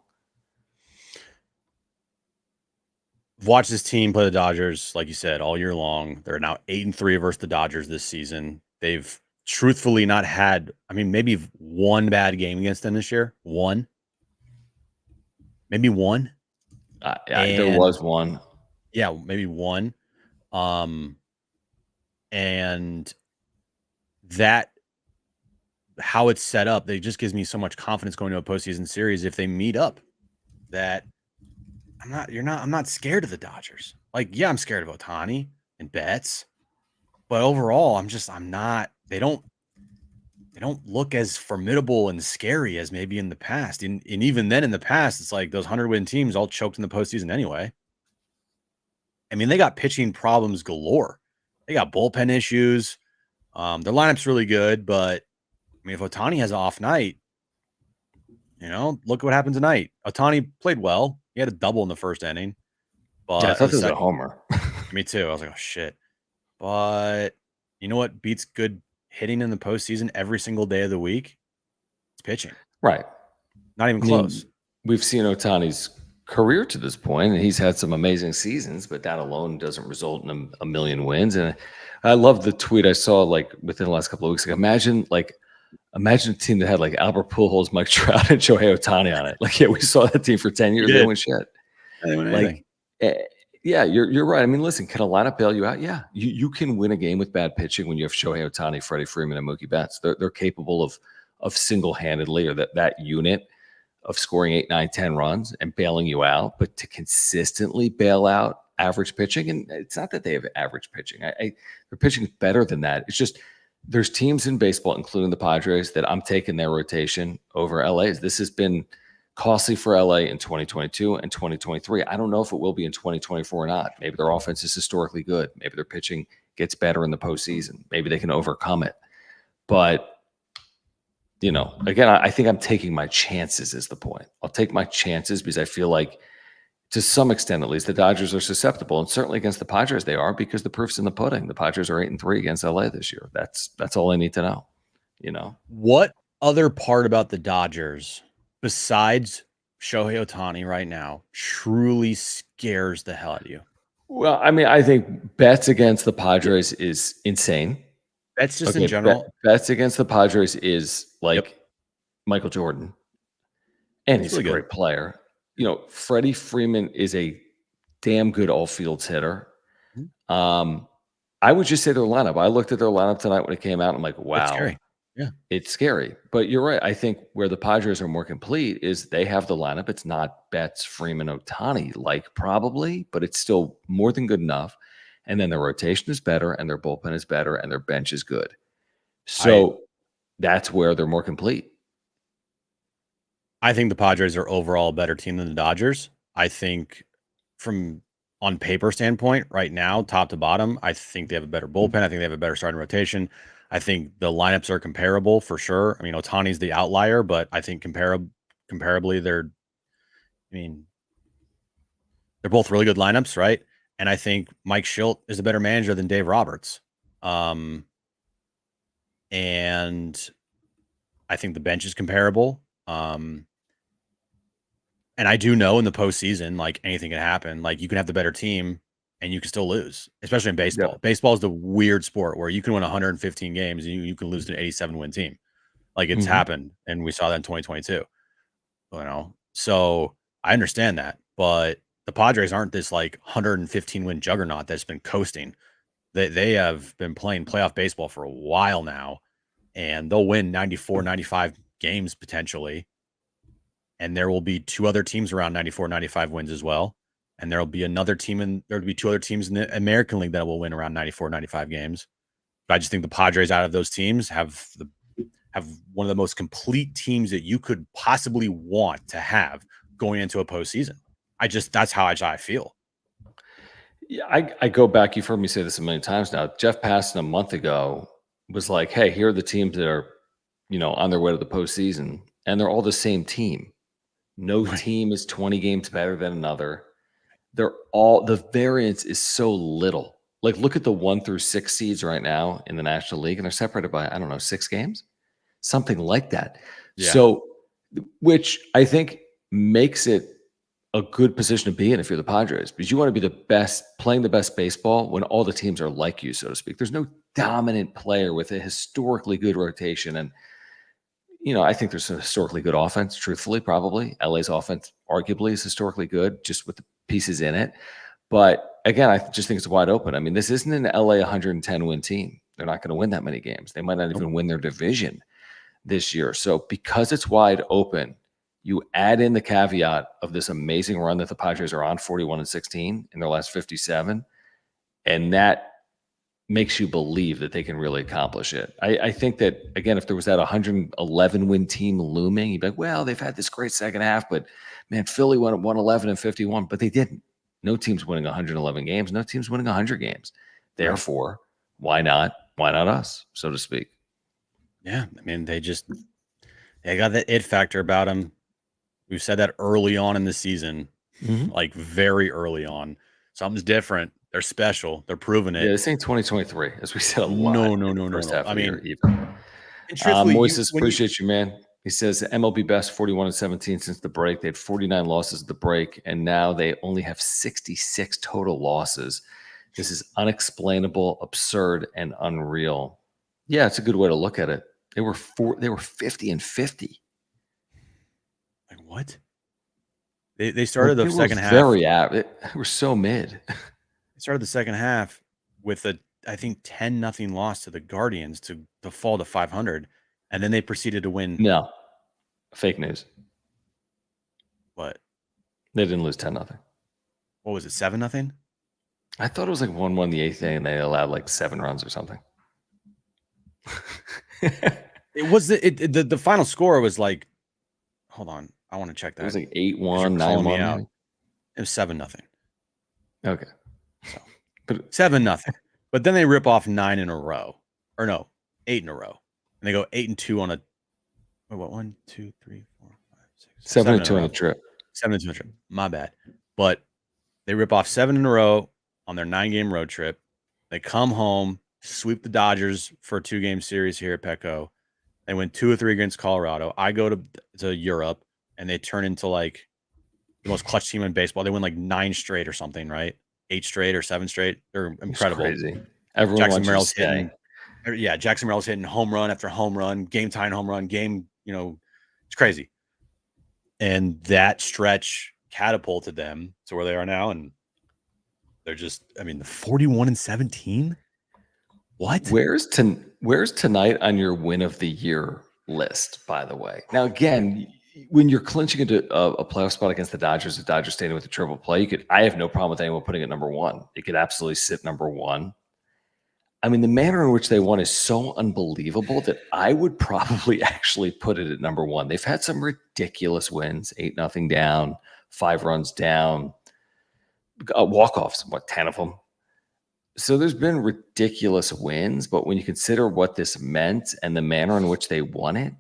Watch this team play the Dodgers, like you said, all year long. They're now 8-3 versus the Dodgers this season. They've truthfully not had, maybe 1 bad game against them this year. 1. Maybe 1. There was one. Yeah, maybe one. And that, how it's set up, it just gives me so much confidence going to a postseason series if they meet up, that I'm not scared of the Dodgers. Like, yeah, I'm scared of Ohtani and Betts, but overall, I'm not. They don't look as formidable and scary as maybe in the past. And even then in the past, it's like those 100-win teams all choked in the postseason anyway. I mean, they got pitching problems galore. They got bullpen issues. Their lineup's really good, but I mean, if Ohtani has an off night, look what happened tonight. Ohtani played well. He had a double in the first inning, Yeah, I but thought the this was a second, homer. me too. I was like, oh shit. But you know what beats good hitting in the postseason every single day of the week? It's pitching. Right. Not even close. We've seen Ohtani's career to this point, and he's had some amazing seasons, but that alone doesn't result in a million wins. And I love the tweet I saw like within the last couple of weeks. Like, imagine a team that had like Albert Pujols, Mike Trout, and Shohei Ohtani on it. Like, yeah, we saw that team for 10 years. They didn't win shit. They didn't win Like, anything. yeah, you're right. I mean, listen, can a lineup bail you out? Yeah, you can win a game with bad pitching when you have Shohei Ohtani, Freddie Freeman, and Mookie Betts. They're capable of single-handedly, or that unit of scoring 8, 9, 10 runs and bailing you out. But to consistently bail out average pitching, and it's not that they have average pitching. Their pitching is better than that. It's just there's teams in baseball, including the Padres, that I'm taking their rotation over LA's. This has been costly for LA in 2022 and 2023. I don't know if it will be in 2024 or not. Maybe their offense is historically good. Maybe their pitching gets better in the postseason. Maybe they can overcome it. But, again, I think I'm taking my chances is the point. I'll take my chances because I feel like to some extent, at least, the Dodgers are susceptible. And certainly against the Padres, they are, because the proof's in the pudding. The Padres are 8-3 against LA this year. That's all I need to know. What other part about the Dodgers besides Shohei Ohtani right now truly scares the hell out of you? Well, I mean, I think bets against the Padres is insane. That's just in general. Bets against the Padres is like Michael Jordan. And he's a great player. Freddie Freeman is a damn good all-fields hitter. I would just say their lineup. I looked at their lineup tonight when it came out. And I'm like, wow. It's scary. Yeah. It's scary. But you're right. I think where the Padres are more complete is they have the lineup. It's not Betts, Freeman, Ohtani like probably, but it's still more than good enough. And then their rotation is better, and their bullpen is better, and their bench is good. So that's where they're more complete. I think the Padres are overall a better team than the Dodgers. I think from on paper standpoint right now, top to bottom, I think they have a better bullpen. I think they have a better starting rotation. I think the lineups are comparable for sure. I mean, Ohtani's the outlier, but I think comparably, they're both really good lineups, right? And I think Mike Shildt is a better manager than Dave Roberts. And I think the bench is comparable. And I do know in the postseason, like, anything can happen. Like, you can have the better team and you can still lose, especially in baseball. Yep. Baseball is the weird sport where you can win 115 games and you can lose to an 87-win team. Like, it's happened, and we saw that in 2022. So I understand that, but the Padres aren't this like 115-win juggernaut that's been coasting. They have been playing playoff baseball for a while now, and they'll win 94, 95 games potentially. And there will be two other teams around 94, 95 wins as well. And there'll be another team, and there'll be two other teams in the American League that will win around 94, 95 games. But I just think the Padres out of those teams have one of the most complete teams that you could possibly want to have going into a postseason. That's how I feel. Yeah, I go back. You've heard me say this a million times now. Jeff Passan a month ago was like, hey, here are the teams that are, on their way to the postseason. And they're all the same team. No team is 20 games better than another. The variance is so little. Like, look at the 1 through 6 seeds right now in the National League, and they're separated by, 6 games, something like that. Yeah. So, which I think makes it a good position to be in if you're the Padres, because you want to be the best, playing the best baseball when all the teams are like you, so to speak. There's no dominant player with a historically good rotation. And, I think there's a historically good offense, truthfully, probably. LA's offense arguably is historically good, just with the pieces in it. But again, I just think it's wide open. I mean, this isn't an LA 110 win team. They're not going to win that many games. They might not even win their division this year. So because it's wide open, you add in the caveat of this amazing run that the Padres are on, 41-16 in their last 57, and that makes you believe that they can really accomplish it. I think that, again, if there was that 111 win team looming, you'd be like, well, they've had this great second half, but man, Philly won at 111 and 51, but they didn't. No team's winning 111 games. No team's winning 100 games. Therefore, why not? Why not us, so to speak? Yeah, I mean, they got that it factor about them. We've said that early on in the season, like very early on. Something's different. They're special. They're proving it. Yeah, this ain't 2023, as we said a lot. No. I mean, and truthfully, Moises, appreciate you, man. He says MLB best 41-17 since the break. They had 49 losses at the break, and now they only have 66 total losses. This is unexplainable, absurd, and unreal. Yeah, it's a good way to look at it. They were 50-50. Like what? They started the second half. They were so mid. They started the second half with I think 10-0 loss to the Guardians to fall to 500, and then they proceeded to win. No, fake news. What? They didn't lose 10-0. What was it? 7-0? I thought it was like 1-1 the eighth inning, and they allowed like 7 runs or something. It was the final score was like, hold on, I want to check that. It was like 8-1, 9-1. It was 7-0. Okay, so but 7-0. But then they rip off 9 in a row, or no, 8 in a row, and they go 8-2 on a. What? 1, 2, 3, 4, 5, 6, 7-2 on a trip. 7-2 on a trip. My bad. But they rip off 7 in a row on their 9-game road trip. They come home, sweep the Dodgers for a 2-game series here at Petco. They win 2 or 3 against Colorado. I go to Europe, and they turn into like the most clutch team in baseball. They win like 9 straight or something, right? 8 straight or 7 straight. They're incredible. It's crazy. Everyone Jackson wants Merrill's hitting. Yeah, Jackson Merrill's hitting home run after home run, game tying home run, game. It's crazy. And that stretch catapulted them to where they are now, and they're just. I mean, the 41-17. What? Where's tonight on your win of the year list, by the way? Now, again, when you're clinching into a playoff spot against the Dodgers at Dodger Stadium with a triple play, I have no problem with anyone putting it number 1. It could absolutely sit number 1. I mean, the manner in which they won is so unbelievable that I would probably actually put it at number 1. They've had some ridiculous wins, 8-0 down, 5 runs down, walk-offs, 10 of them. So there's been ridiculous wins, but when you consider what this meant and the manner in which they won it,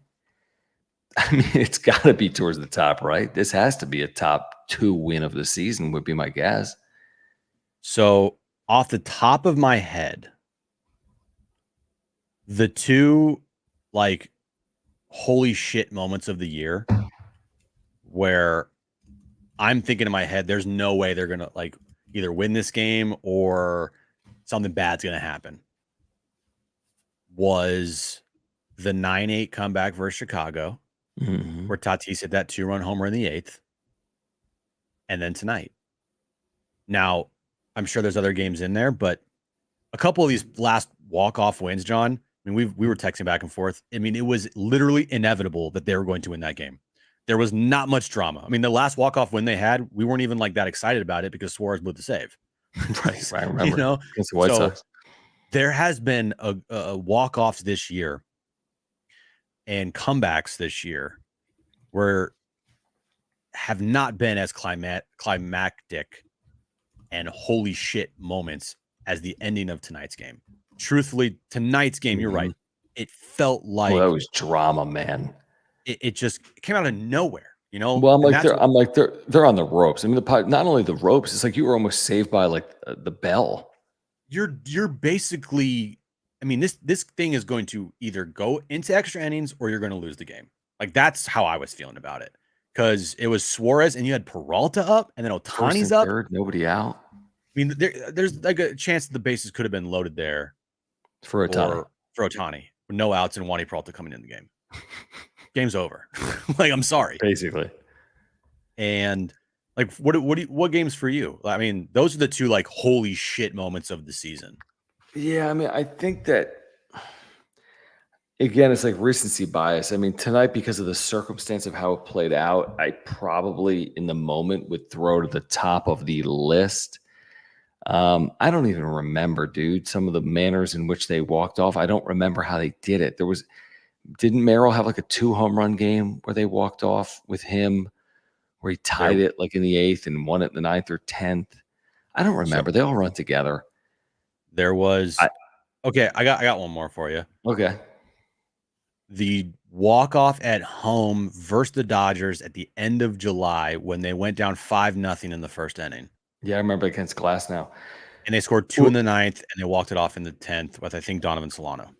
I mean, it's got to be towards the top, right? This has to be a top 2 win of the season would be my guess. So off the top of my head, the 2 like holy shit moments of the year where I'm thinking in my head, there's no way they're going to like either win this game or something bad's going to happen, was the 9-8 comeback versus Chicago, where Tatis hit that 2-run homer in the 8th, and then tonight. Now, I'm sure there's other games in there, but a couple of these last walk-off wins, John, I mean, we were texting back and forth. I mean, it was literally inevitable that they were going to win that game. There was not much drama. I mean, the last walk-off win they had, we weren't even like that excited about it because Suarez blew the save. Right, I remember. Against the White Sox. There has been a walk-offs this year and comebacks this year where have not been as climactic and holy shit moments as the ending of tonight's game. Truthfully, tonight's game, you're right. It felt like that was drama, man. It just came out of nowhere. Well, I'm like they're on the ropes. I mean, not only the ropes, it's like you were almost saved by like the bell. You're basically. I mean, this thing is going to either go into extra innings or you're going to lose the game. Like that's how I was feeling about it, because it was Suarez and you had Peralta up and then Ohtani's up. Third, nobody out. I mean, there's like a chance that the bases could have been loaded there for Ohtani. With no outs and Wandy Peralta coming in the game. Game's over. Like, I'm sorry. Basically. And Like, what games for you? I mean, those are the two like holy shit moments of the season. Yeah, I mean, I think that again, it's like recency bias. I mean, tonight, because of the circumstance of how it played out, I probably in the moment would throw to the top of the list. I don't even remember, dude, some of the manners in which they walked off. I don't remember how they did it. Didn't Merrill have like a 2 home run game where they walked off with him, where he tied it like in the 8th and won it in the 9th or 10th? I don't remember. They all run together. There was okay. I got one more for you. Okay. The walk-off at home versus the Dodgers at the end of July when they went down 5-0 in the first inning. Yeah, I remember against Glass now. And they scored 2 in the 9th, and they walked it off in the 10th with, I think, Donovan Solano.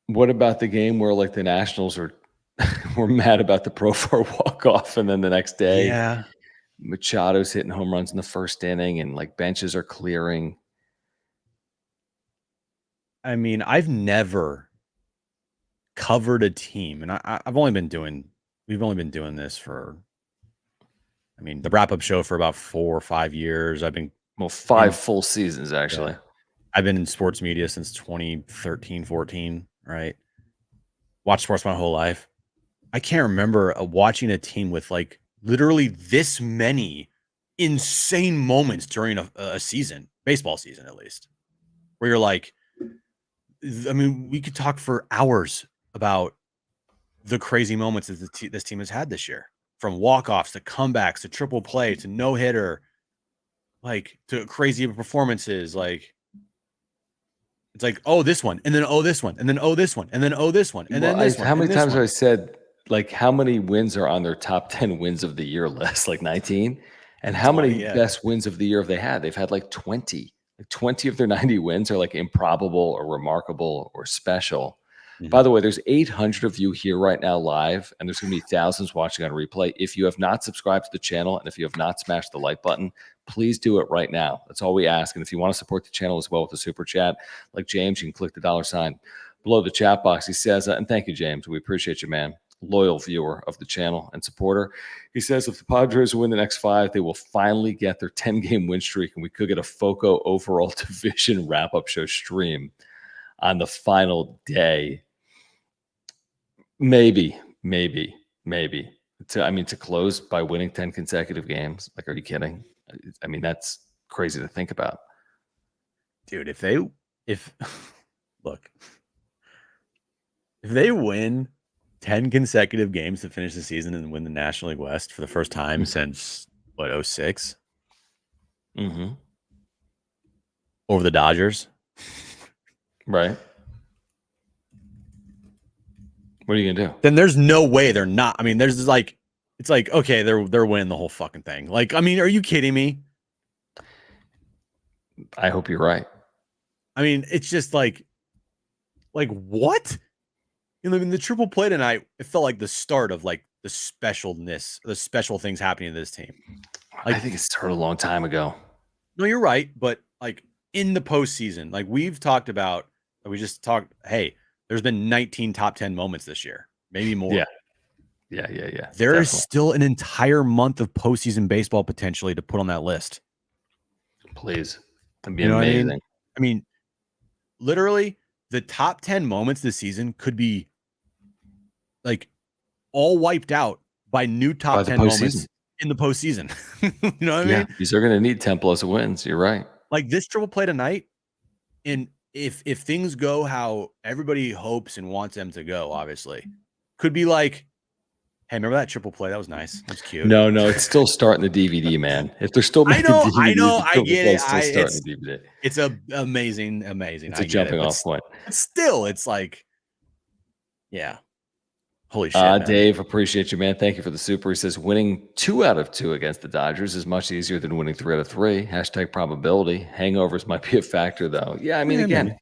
What about the game where, like, the Nationals were mad about the Profar walk-off, and then the next day, Machado's hitting home runs in the first inning, and, like, benches are clearing? I mean, I've never covered a team, and we've only been doing this for, I mean, the wrap-up show for about 4 or 5 years. I've been 5 full seasons, actually. Yeah. I've been in sports media since 2013, 14, right? Watched sports my whole life. I can't remember watching a team with like literally this many insane moments during a season, baseball season at least, where you're like, I mean, we could talk for hours about the crazy moments that this team has had this year, from walk-offs to comebacks to triple play to no-hitter, like to crazy performances. Like, it's like, oh, this one, and then oh, this one, and then oh, this one, and then oh, this one, and then this one. How many times have I said, like, how many wins are on their top 10 wins of the year list? Like 19? And how many best wins of the year have they had? They've had like 20. Like 20 of their 90 wins are like improbable or remarkable or special. Mm-hmm. By the way, there's 800 of you here right now live, and there's going to be thousands watching on replay. If you have not subscribed to the channel and if you have not smashed the like button, please do it right now. That's all we ask. And if you want to support the channel as well with a super chat, like James, you can click the $ below the chat box. He says, and thank you, James. We appreciate you, man. Loyal viewer of the channel and supporter. He says, if the Padres win the next 5, they will finally get their 10-game win streak, and we could get a FOCO overall division wrap-up show stream on the final day. Maybe. To close by winning 10 consecutive games. Like, are you kidding? I mean, that's crazy to think about. Dude, if they win 10 consecutive games to finish the season and win the National League West for the first time since, what, 06? Mm-hmm. Over the Dodgers. Right. What are you going to do? Then there's no way they're not. I mean, there's like, it's like, okay, they're winning the whole fucking thing. Like, I mean, are you kidding me? I hope you're right. I mean, it's just like what? You know, I mean, the triple play tonight, it felt like the start of like the specialness, the special things happening to this team. Like, I think it started a long time ago. No, you're right. But like in the postseason, like we've talked about, we just talked, hey, there's been 19 top 10 moments this year, maybe more. Yeah. There is still an entire month of postseason baseball potentially to put on that list. Please. That'd be amazing. I mean, literally, the top 10 moments this season could be like all wiped out by new top 10 moments in the postseason. You know what I mean? These are going to need 10 plus wins. You're right. Like this triple play tonight, and if things go how everybody hopes and wants them to go, obviously, could be like, hey, remember that triple play? That was nice. That was cute. No, it's still starting the DVD, man. If they're still making DVDs, I get it. It's the DVD. It's amazing. It's a jumping off point. Still, it's like, yeah. Holy shit, Dave, appreciate you, man. Thank you for the super. He says, winning 2 out of 2 against the Dodgers is much easier than winning 3 out of 3. # probability. Hangovers might be a factor, though. Yeah, I mean, again,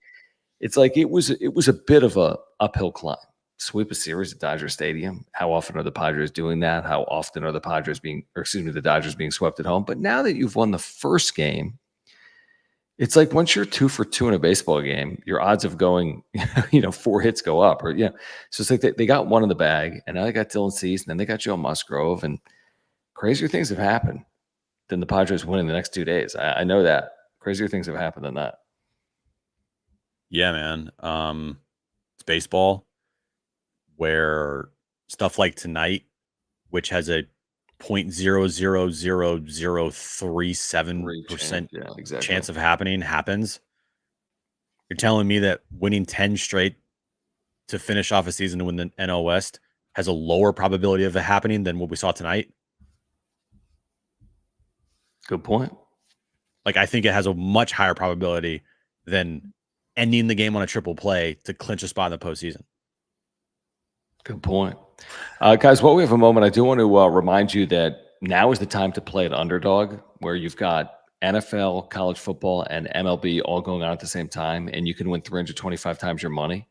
it's like it was a bit of a uphill climb. Sweep a series at Dodger Stadium. How often are the Padres doing that? How often are the Dodgers being swept at home? But now that you've won the first game, it's like once you're 2 for 2 in a baseball game, your odds of going, 4 hits go up. Or so it's like they got one in the bag, and now they got Dylan Cease, and then they got Joe Musgrove, and crazier things have happened. than the Padres winning the next 2 days. I know that. Crazier things have happened than that. Yeah, man. It's baseball where stuff like tonight, which has a 0.000037% chance of happening, happens. You're telling me that winning 10 straight to finish off a season to win the NL West has a lower probability of it happening than what we saw tonight? Good point. Like, I think it has a much higher probability than ending the game on a triple play to clinch a spot in the postseason. Good point. Guys, while we have a moment, I do want to remind you that now is the time to play at Underdog, where you've got NFL, college football, and MLB all going on at the same time, and you can win 325 times your money.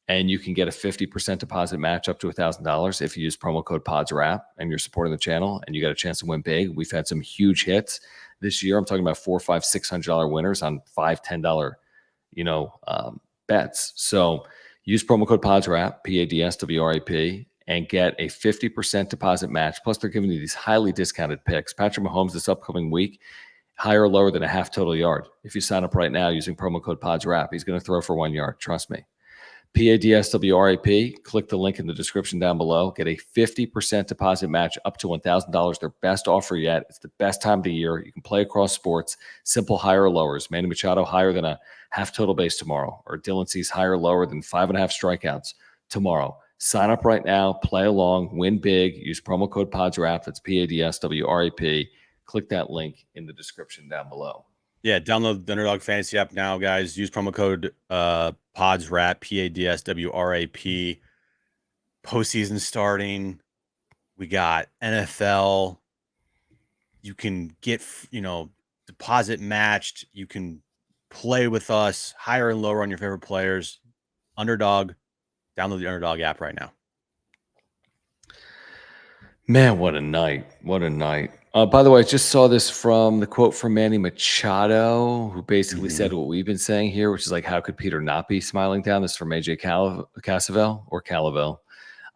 And you can get a 50% deposit match up to $1,000 if you use promo code PODSWRAP and you're supporting the channel, and you got a chance to win big. We've had some huge hits this year. I'm talking about $400, $500, $600 winners on $5, $10, bets. So use promo code PODSWRAP, PADSWRAP, and get a 50% deposit match. Plus, they're giving you these highly discounted picks. Patrick Mahomes this upcoming week, higher or lower than a half total yard. If you sign up right now using promo code PODSWRAP, he's going to throw for 1 yard. Trust me. PADSWRAP. Click the link in the description down below. Get a 50% deposit match up to $1,000. Their best offer yet. It's the best time of the year. You can play across sports. Simple higher or lowers. Manny Machado higher than a half total base tomorrow. Or Dylan Cease higher or lower than 5.5 strikeouts tomorrow. Sign up right now. Play along. Win big. Use promo code PODSWRAP. That's PADSWRAP. Click that link in the description down below. Yeah, download the Underdog Fantasy app now, guys. Use promo code PODSWRAP, PADSWRAP. Postseason starting. We got NFL. You can get, deposit matched. You can play with us higher and lower on your favorite players. Underdog. Download the Underdog app right now. Man, what a night. What a night. By the way, I just saw this from the quote from Manny Machado, who basically said what we've been saying here, which is like, how could Peter not be smiling down? This is from AJ Cassavell or Calavell.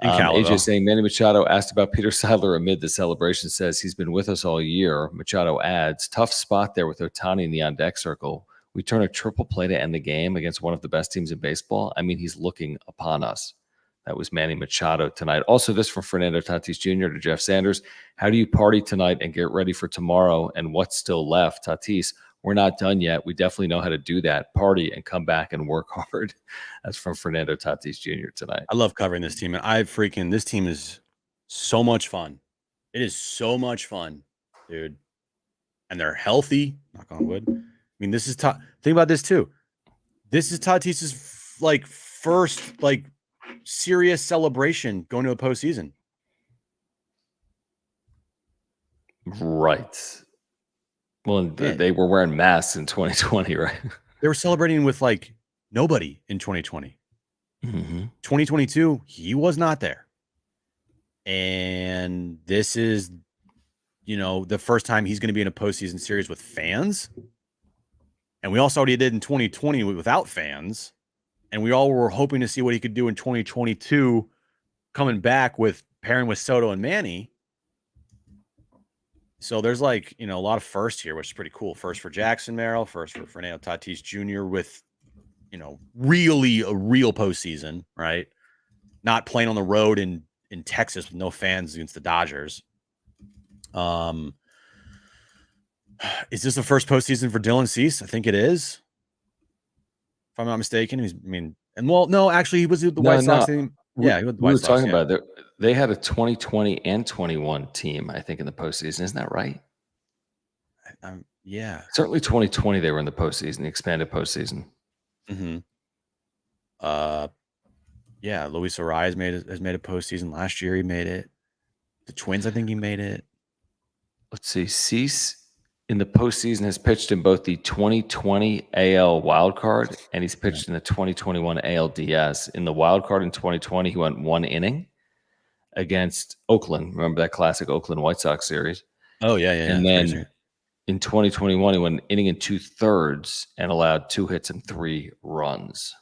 AJ saying, Manny Machado asked about Peter Seidler amid the celebration, says he's been with us all year. Machado adds, tough spot there with Ohtani in the on-deck circle. We turn a triple play to end the game against one of the best teams in baseball. I mean, he's looking upon us. That was Manny Machado tonight. Also, this from Fernando Tatis Jr. to Jeff Sanders. How do you party tonight and get ready for tomorrow and what's still left? Tatis, we're not done yet. We definitely know how to do that. Party and come back and work hard. That's from Fernando Tatis Jr. tonight. I love covering this team. And this team is so much fun. It is so much fun, dude. And they're healthy. Knock on wood. I mean, this is think about this too. This is Tatis's first serious celebration going to a postseason. Right. Well, they were wearing masks in 2020, right? They were celebrating with nobody in 2020. 2022, he was not there. And this is, the first time he's going to be in a postseason series with fans. And we all saw what he did in 2020 without fans. And we all were hoping to see what he could do in 2022, coming back with pairing with Soto and Manny. So there's a lot of firsts here, which is pretty cool. First for Jackson Merrill, first for Fernando Tatis Jr. with, really a real postseason, right? Not playing on the road in Texas with no fans against the Dodgers. Is this the first postseason for Dylan Cease? I think it is. If I'm not mistaken, no, actually, he was with the White Sox team. Yeah, he was the White Sox. We were talking about it. They had a 2020 and 21 team, I think, in the postseason. Isn't that right? Yeah. Certainly 2020, they were in the postseason, the expanded postseason. Yeah, Luis Arraez has made a postseason. Last year, he made it. The Twins, I think he made it. Let's see. Cease in the postseason has pitched in both the 2020 AL wildcard and he's pitched in the 2021 ALDS. In the wildcard in 2020, he went 1 inning against Oakland. Remember that classic Oakland White Sox series? Oh, yeah. And then in 2021, he went 1 inning and 2/3 and allowed 2 hits and 3 runs.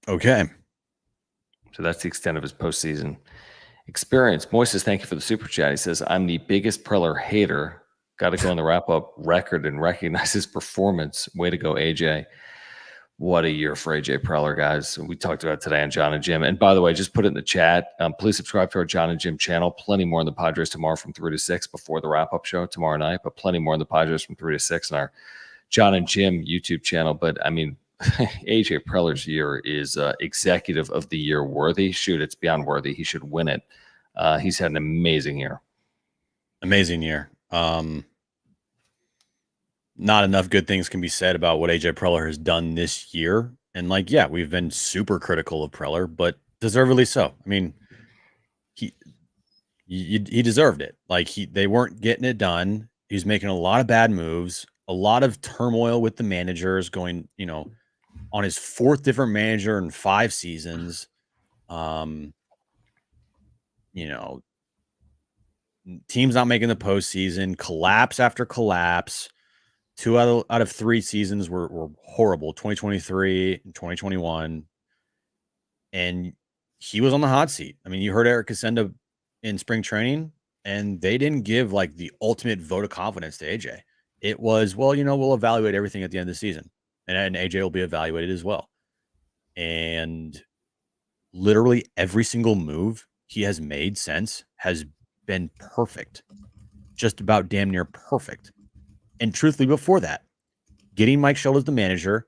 Okay. So that's the extent of his postseason experience. Moises, thank you for the super chat. He says, I'm the biggest Preller hater. Got to go on the wrap-up record and recognize his performance. Way to go, AJ. What a year for AJ Preller, guys. We talked about it today on John and Jim. And by the way, just put it in the chat. Please subscribe to our John and Jim channel. Plenty more on the Padres tomorrow from 3 to 6 before the wrap-up show tomorrow night, but plenty more on the Padres from 3 to 6 on our John and Jim YouTube channel. But, I mean, AJ Preller's year is executive of the year worthy. Shoot, it's beyond worthy. He should win it. He's had an amazing year. Amazing year. Not enough good things can be said about what AJ Preller has done this year. And like, yeah, we've been super critical of Preller, but deservedly so. I mean, he deserved it. Like they weren't getting it done. He's making a lot of bad moves, a lot of turmoil with the managers going, on his 4th different manager in 5 seasons. Teams not making the postseason, collapse after collapse. 2 out of 3 seasons were horrible, 2023 and 2021. And he was on the hot seat. I mean, you heard Eric Casenda in spring training, and they didn't give like the ultimate vote of confidence to AJ. It was, well, we'll evaluate everything at the end of the season. And AJ will be evaluated as well. And literally every single move he has made since has been perfect. Just about damn near perfect. And truthfully, before that, getting Mike Shildt as the manager,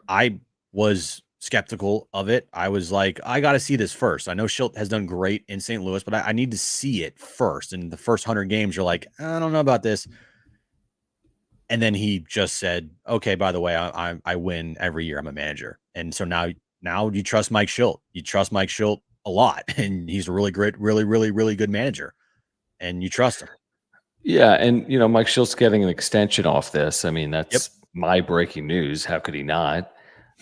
I was skeptical of it. I was like, I got to see this first. I know Shildt has done great in St. Louis, but I need to see it first. And the first 100 games, you're like, I don't know about this. And then he just said, okay, by the way, I win every year. I'm a manager. And so now you trust Mike Shildt. You trust Mike Shildt a lot. And he's a really great, really, really, really good manager. And you trust him. Yeah, and Mike Shilt's getting an extension off this. I mean, that's my breaking news. How could he not?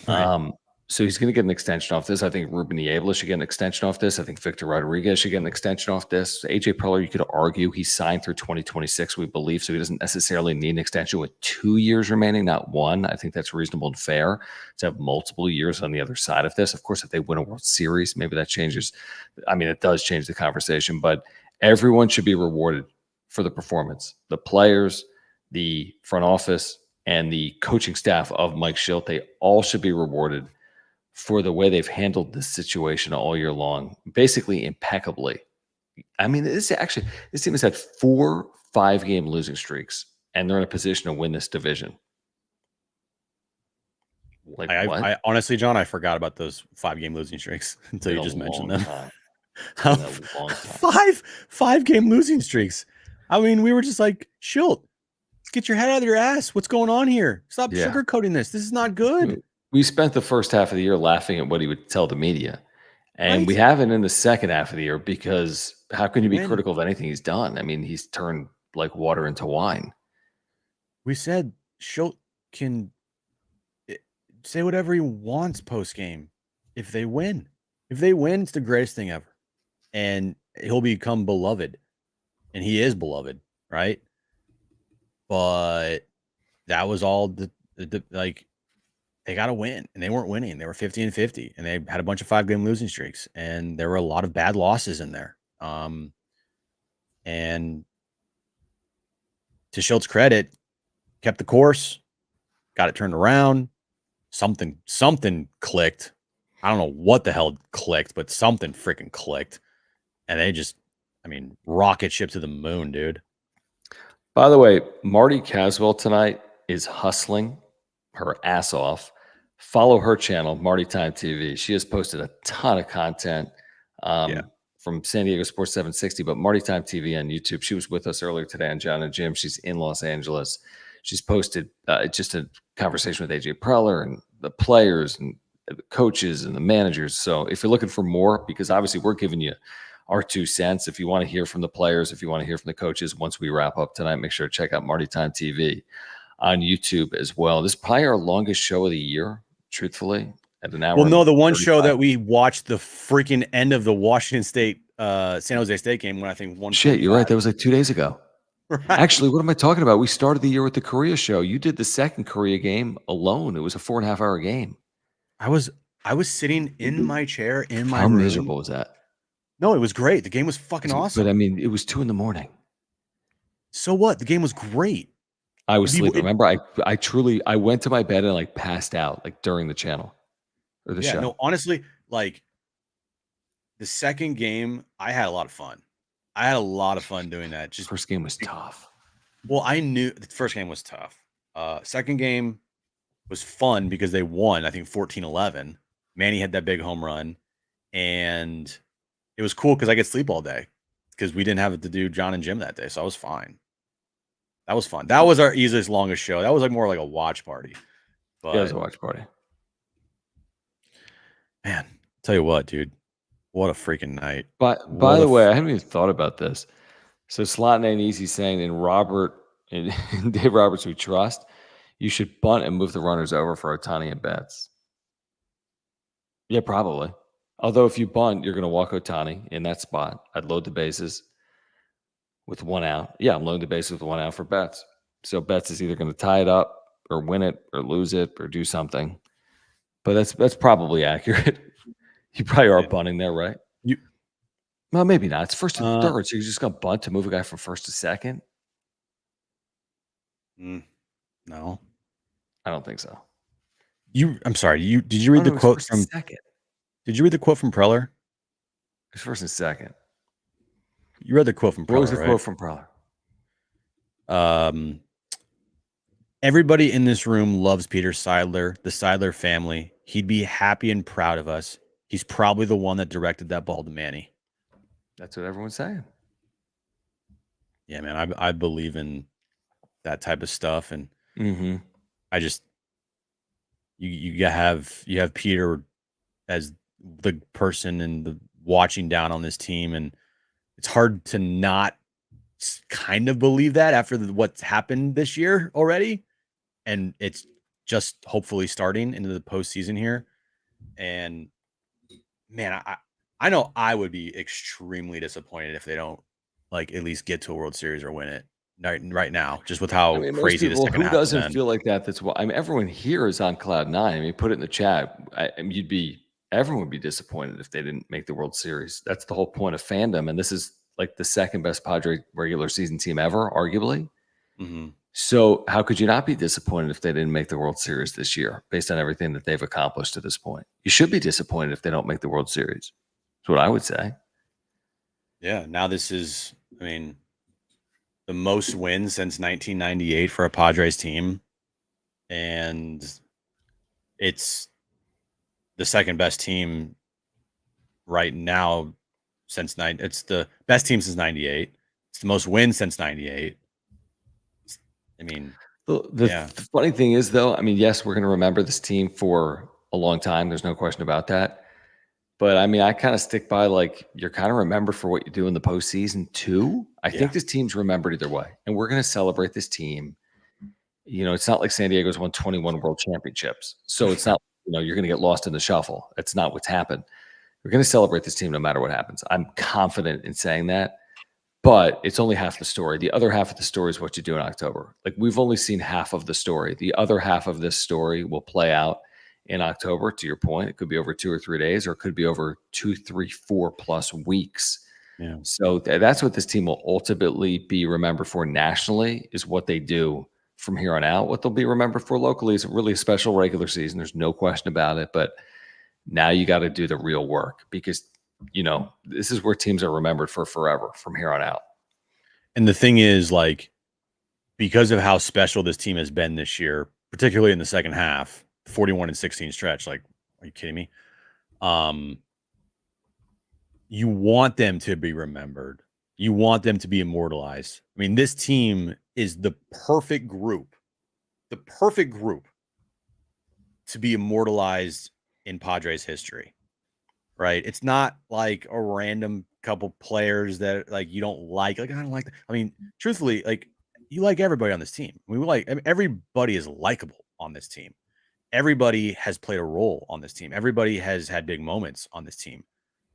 Right. So he's going to get an extension off this. I think Ruben Niebla should get an extension off this. I think Victor Rodriguez should get an extension off this. AJ Preller, you could argue he signed through 2026, we believe, so he doesn't necessarily need an extension with 2 years remaining, not 1. I think that's reasonable and fair to have multiple years on the other side of this. Of course, if they win a World Series, maybe that changes. I mean, it does change the conversation, but everyone should be rewarded for the performance. The players, the front office, and the coaching staff of Mike Shildt, they all should be rewarded for the way they've handled this situation all year long, basically impeccably. I mean, this team has had 4 5-game losing streaks, and they're in a position to win this division. Like, I honestly, John, I forgot about those 5-game losing streaks until you just mentioned them. 5-game losing streaks. I mean, we were just like, Shildt, get your head out of your ass. What's going on here? Stop sugarcoating this. This is not good. We spent the first half of the year laughing at what he would tell the media. And we haven't in the second half of the year, because how can you be critical of anything he's done? I mean, he's turned like water into wine. We said Shildt can say whatever he wants post-game if they win. If they win, it's the greatest thing ever. And he'll become beloved. And he is beloved, right? But that was all the they got to win, and they weren't winning. They were 50-50, and they had a bunch of 5-game losing streaks, and there were a lot of bad losses in there. And to Shilt's credit, kept the course, got it turned around. Something clicked. I don't know what the hell clicked, but something freaking clicked. And they just, rocket ship to the moon, dude. By the way, Marty Caswell tonight is hustling her ass off. Follow her channel, Marty Time TV. She has posted a ton of content from San Diego Sports 760, but Marty Time TV on YouTube. She was with us earlier today on John and Jim. She's in Los Angeles. She's posted just a conversation with AJ Preller and the players and the coaches and the managers. So if you're looking for more, because obviously we're giving you our 2 cents. If you want to hear from the players, if you want to hear from the coaches, once we wrap up tonight, make sure to check out Marty Time TV on YouTube as well. This is probably our longest show of the year, truthfully, at an hour. Well, no, the one show that we watched the freaking end of the Washington State, San Jose State game when I think one. Shit, you're right. That was like 2 days ago. Right. Actually, what am I talking about? We started the year with the Korea show. You did the second Korea game alone. It was a 4.5-hour game. I was sitting in my chair in my room. How miserable was that? No, it was great. The game was fucking awesome. But it was 2 a.m. So what? The game was great. I was sleeping. Remember, I went to my bed and like passed out like during the channel or the show. No, honestly, like the second game, I had a lot of fun. I had a lot of fun doing that. Just first game was tough. Well, I knew the first game was tough. Second game was fun because they won, I think 14-11. Manny had that big home run, and it was cool because I get sleep all day because we didn't have to do John and Jim that day, so I was fine. That was fun. That was our easiest, longest show. That was like more like a watch party. But, yeah, it was a watch party. Man, tell you what, dude. What a freaking night. But by the way, I haven't even thought about this. So Slot and Easy saying in Dave Roberts we trust, you should bunt and move the runners over for Ohtani and Betts. Yeah, probably. Although if you bunt, you're going to walk Ohtani in that spot. I'd load the bases with 1 out. Yeah, I'm loading the bases with 1 out for Betts. So Betts is either going to tie it up or win it or lose it or do something. But that's probably accurate. You probably are bunting there, right? Well, maybe not. It's first and third, so you're just going to bunt to move a guy from first to second? No. I don't think so. I'm sorry. Did you read the quote from second? Did you read the quote from Preller? It's first and second. You read the quote from Preller. What was the quote from Preller? Everybody in this room loves Peter Seidler, the Seidler family. He'd be happy and proud of us. He's probably the one that directed that ball to Manny. That's what everyone's saying. Yeah, man, I believe in that type of stuff, and I just you have Peter as the person and the watching down on this team, and it's hard to not kind of believe that after what's happened this year already, and it's just hopefully starting into the postseason here. And man, I know I would be extremely disappointed if they don't like at least get to a World Series or win it right now, just with how crazy the second half has been. Who doesn't feel like that? That's why. I mean, everyone here is on cloud nine. I mean, put it in the chat. Everyone would be disappointed if they didn't make the World Series. That's the whole point of fandom, and this is like the second best Padre regular season team ever, arguably. So how could you not be disappointed if they didn't make the World Series this year, based on everything that they've accomplished to this point? You should be disappointed if they don't make the World Series. That's what I would say. Yeah. Now this is, I mean, the most wins since 1998 for a Padres team, and it's the second best team right now since it's the best team since 98. It's the most wins since 98. I mean, the funny thing is, though, I mean, yes, we're going to remember this team for a long time. There's no question about that. But I mean, I kind of stick by like you're kind of remembered for what you do in the postseason too. I think this team's remembered either way, and we're going to celebrate this team. You know, it's not like San Diego's won 21 World Championships, so it's not you're going to get lost in the shuffle. That's not what's happened. We're going to celebrate this team no matter what happens. I'm confident in saying that. But it's only half the story. The other half of the story is what you do in October. Like we've only seen half of the story. The other half of this story will play out in October. To your point, it could be over 2 or 3 days, or it could be over 2, 3, 4+ weeks. Yeah. So that's what this team will ultimately be remembered for nationally, is what they do from here on out. What they'll be remembered for locally is really a special regular season. There's no question about it. But now you got to do the real work, because this is where teams are remembered for forever from here on out. And the thing is, like, because of how special this team has been this year, particularly in the second half, 41-16 stretch, like, are you kidding me? You want them to be remembered. You want them to be immortalized. I mean, this team is the perfect group to be immortalized in Padres history. Right. It's not like a random couple players that like you don't like. Like, I don't like that. I mean, truthfully, like you like everybody on this team. Everybody is likable on this team. Everybody has played a role on this team. Everybody has had big moments on this team.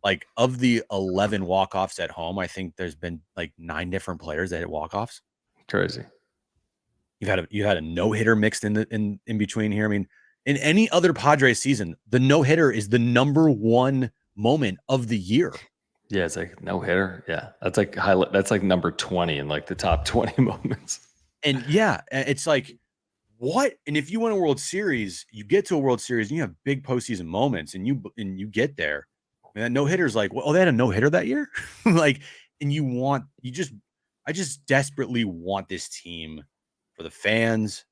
Like of the 11 walk-offs at home, I think there's been like 9 different players that hit walk-offs. Crazy. You had a no-hitter mixed in between here. I mean, in any other Padres season, the no-hitter is the number one moment of the year. Yeah, it's like no hitter. Yeah, that's like highlight. That's like number 20 in like the top 20 moments. And yeah, it's like what? And if you win a World Series, you get to a World Series and you have big postseason moments, and you get there. And that no hitter's like, well, oh, they had a no hitter that year, like, and I just desperately want this team for the fans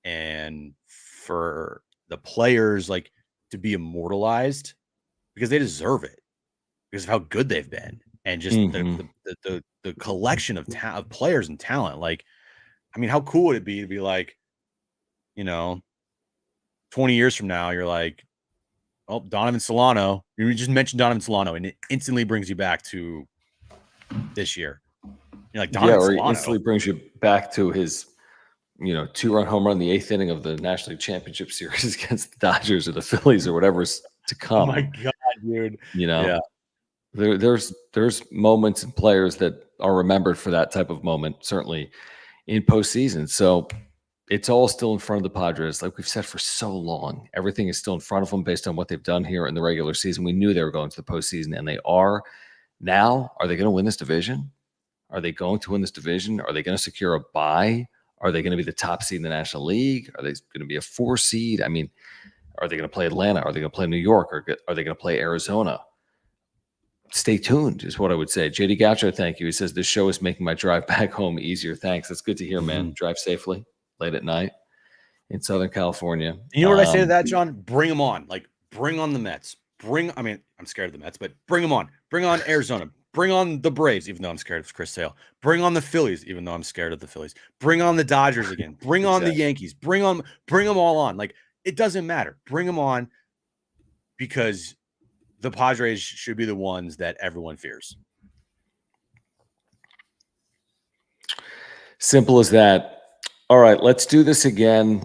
and for the players, like, to be immortalized because they deserve it because of how good they've been and just the collection of of players and talent. Like, I mean, how cool would it be to be like, 20 years from now, you're like, oh, Donovan Solano. You just mentioned Donovan Solano, and it instantly brings you back to this year. You're like, Donovan or Solano. He instantly brings you back to his, 2-run home run in the 8th inning of the National League Championship Series against the Dodgers or the Phillies or whatever's to come. Oh my God, dude. Yeah. There's moments and players that are remembered for that type of moment, certainly in postseason. So it's all still in front of the Padres. Like we've said for so long, everything is still in front of them based on what they've done here in the regular season. We knew they were going to the postseason, and they are. Now, are they going to win this division? Are they going to win this division? Are they going to secure a bye? Are they going to be the top seed in the National League? Are they going to be a 4 seed? I mean, are they going to play Atlanta? Are they going to play New York? Or are they going to play Arizona? Stay tuned is what I would say. JD Gaucho, thank you. He says, this show is making my drive back home easier. Thanks. That's good to hear, man. Drive safely late at night in Southern California. You know what I say to that, John? Bring them on. Like, bring on the Mets. I'm scared of the Mets, but bring them on. Bring on Arizona. Bring on the Braves, even though I'm scared of Chris Sale. Bring on the Phillies, even though I'm scared of the Phillies. Bring on the Dodgers again. Bring on the Yankees. Bring them all on. Like, it doesn't matter. Bring them on because the Padres should be the ones that everyone fears. Simple as that. All right, let's do this again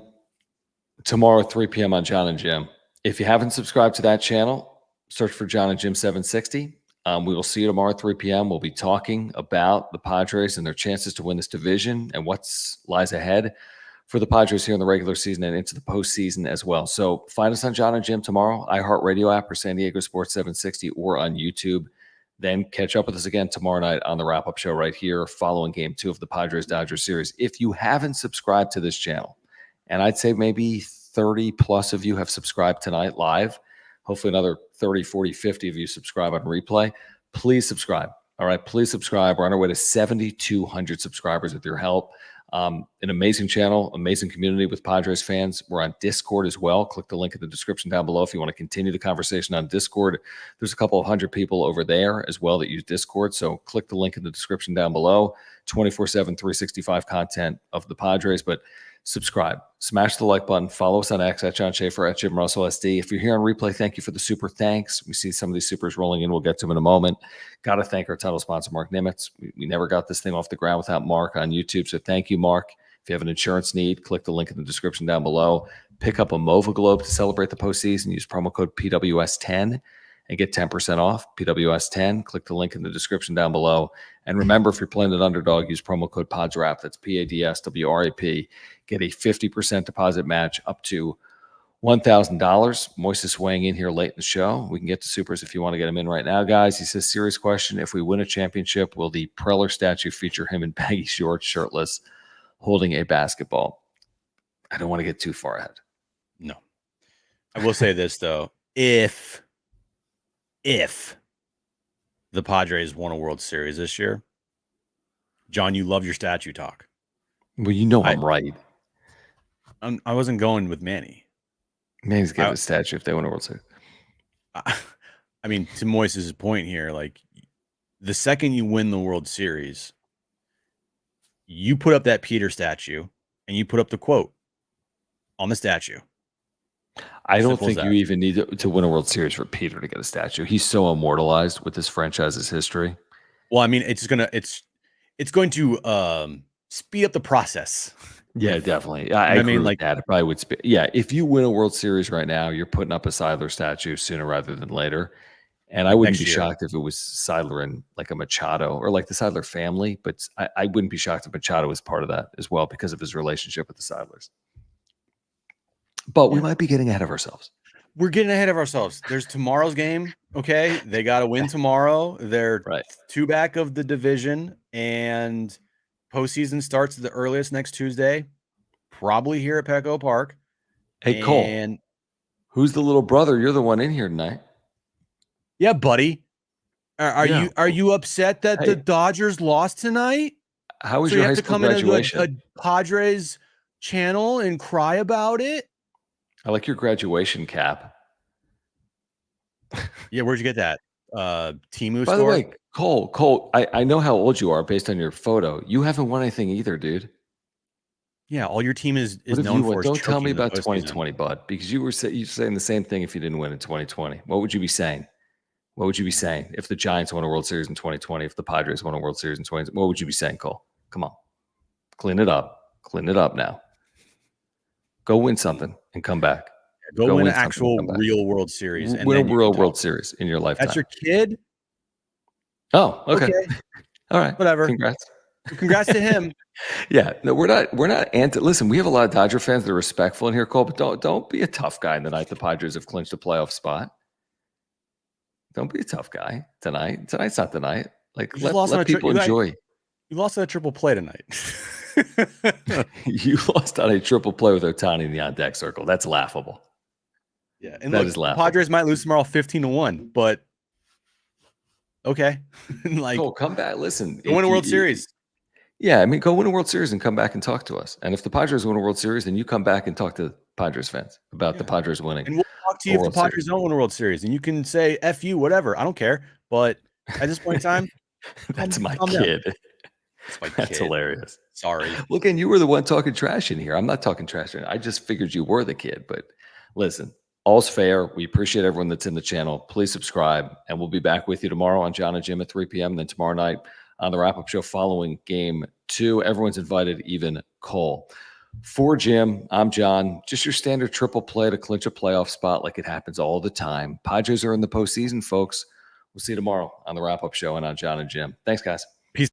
tomorrow, 3 p.m. on John and Jim. If you haven't subscribed to that channel, search for John and Jim 760. We will see you tomorrow at 3 p.m. We'll be talking about the Padres and their chances to win this division and what lies ahead for the Padres here in the regular season and into the postseason as well. So find us on John and Jim tomorrow, iHeartRadio app or San Diego Sports 760 or on YouTube. Then catch up with us again tomorrow night on the wrap-up show right here following Game 2 of the Padres-Dodgers series. If you haven't subscribed to this channel, and I'd say maybe 30-plus of you have subscribed tonight live, hopefully another 30, 40, 50 of you subscribe on replay, please subscribe. All right, please subscribe. We're on our way to 7,200 subscribers with your help. An amazing channel, amazing community with Padres fans. We're on Discord as well. Click the link in the description down below if you want to continue the conversation on Discord. There's a couple of hundred people over there as well that use Discord. So click the link in the description down below. 24/7, 365 content of the Padres. But subscribe, smash the like button, follow us on X at John Schaefer at Jim Russell SD. If you're here on replay, thank you for the super thanks. We see some of these supers rolling in. We'll get to them in a moment. Got to thank our title sponsor, Mark Nimitz. We never got this thing off the ground without Mark on YouTube. So thank you, Mark. If you have an insurance need, click the link in the description down below. Pick up a Mova Globe to celebrate the postseason. Use promo code PWS10 and get 10% off. PWS10. Click the link in the description down below. And remember, if you're playing an underdog, use promo code PADSWRAP. That's PADSWRAP. Get a 50% deposit match up to $1,000. Moist is weighing in here late in the show. We can get to supers if you want to get him in right now, guys. He says, serious question. If we win a championship, will the Preller statue feature him in baggy shorts, shirtless, holding a basketball? I don't want to get too far ahead. No. I will say this, though. If the Padres won a World Series this year, John, you love your statue talk. Well, you know I'm right. I wasn't going with Manny. Manny's getting a statue if they win a World Series. I mean, to Moise's point here, like, the second you win the World Series, you put up that Peter statue and you put up the quote on the statue. I don't think you even need to win a World Series for Peter to get a statue. He's so immortalized with this franchise's history. Well, I mean, it's going to speed up the process. Yeah, definitely. I agree with that. It probably would. Yeah, if you win a World Series right now, you're putting up a Seidler statue sooner rather than later. And I wouldn't be shocked if it was Seidler and like a Machado or like the Seidler family, but I wouldn't be shocked if Machado was part of that as well because of his relationship with the Seidlers. But we might be getting ahead of ourselves. we're getting ahead of ourselves. There's tomorrow's game. Okay. They got to win tomorrow. They're Right. 2 back of the division, and postseason starts the earliest next Tuesday, probably here at Petco Park. Hey, Cole, who's the little brother? You're the one in here tonight. Yeah, buddy. Are you upset that the Dodgers lost tonight? How was your high school graduation? You have to come into a Padres channel and cry about it? I like your graduation cap. Yeah, where'd you get that? Temu By store? the way, Cole, I know how old you are based on your photo. You haven't won anything either, dude. Yeah, all your team is known for. Don't tell me about 2020, bud, because you were saying the same thing if you didn't win in 2020. What would you be saying? What would you be saying if the Giants won a World Series in 2020? If the Padres won a World Series in 2020, what would you be saying, Cole? Come on, clean it up. Clean it up now. Go win something and come back. Go win an actual real World Series. And win a real World Series in your lifetime. That's your kid? Oh, okay. All right. Whatever. Congrats to him. Yeah. No, we're not listen, we have a lot of Dodger fans that are respectful in here, Cole, but don't be a tough guy in the night the Padres have clinched a playoff spot. Don't be a tough guy tonight. Tonight's not the night. Like, let people enjoy. You lost on a triple play tonight. You lost on a triple play with Ohtani in the on-deck circle. That's laughable. Yeah, and that is laughable. Padres might lose tomorrow 15-1, but okay. Like, Cole, come back. Listen, go win a World Series. Yeah, I mean, go win a World Series and come back and talk to us. And if the Padres win a World Series, then you come back and talk to Padres fans about the Padres winning. And we'll talk to you if the Padres don't win a World Series, and you can say "F you," whatever. I don't care. But at this point in time, that's my kid. That's hilarious. Sorry. Look, and you were the one talking trash in here. I'm not talking trash. I just figured you were the kid. But listen, all's fair. We appreciate everyone that's in the channel. Please subscribe, and we'll be back with you tomorrow on John and Jim at 3 p.m. And then tomorrow night on the wrap-up show following Game 2. Everyone's invited, even Cole. For Jim, I'm John. Just your standard triple play to clinch a playoff spot like it happens all the time. Padres are in the postseason, folks. We'll see you tomorrow on the wrap-up show and on John and Jim. Thanks, guys.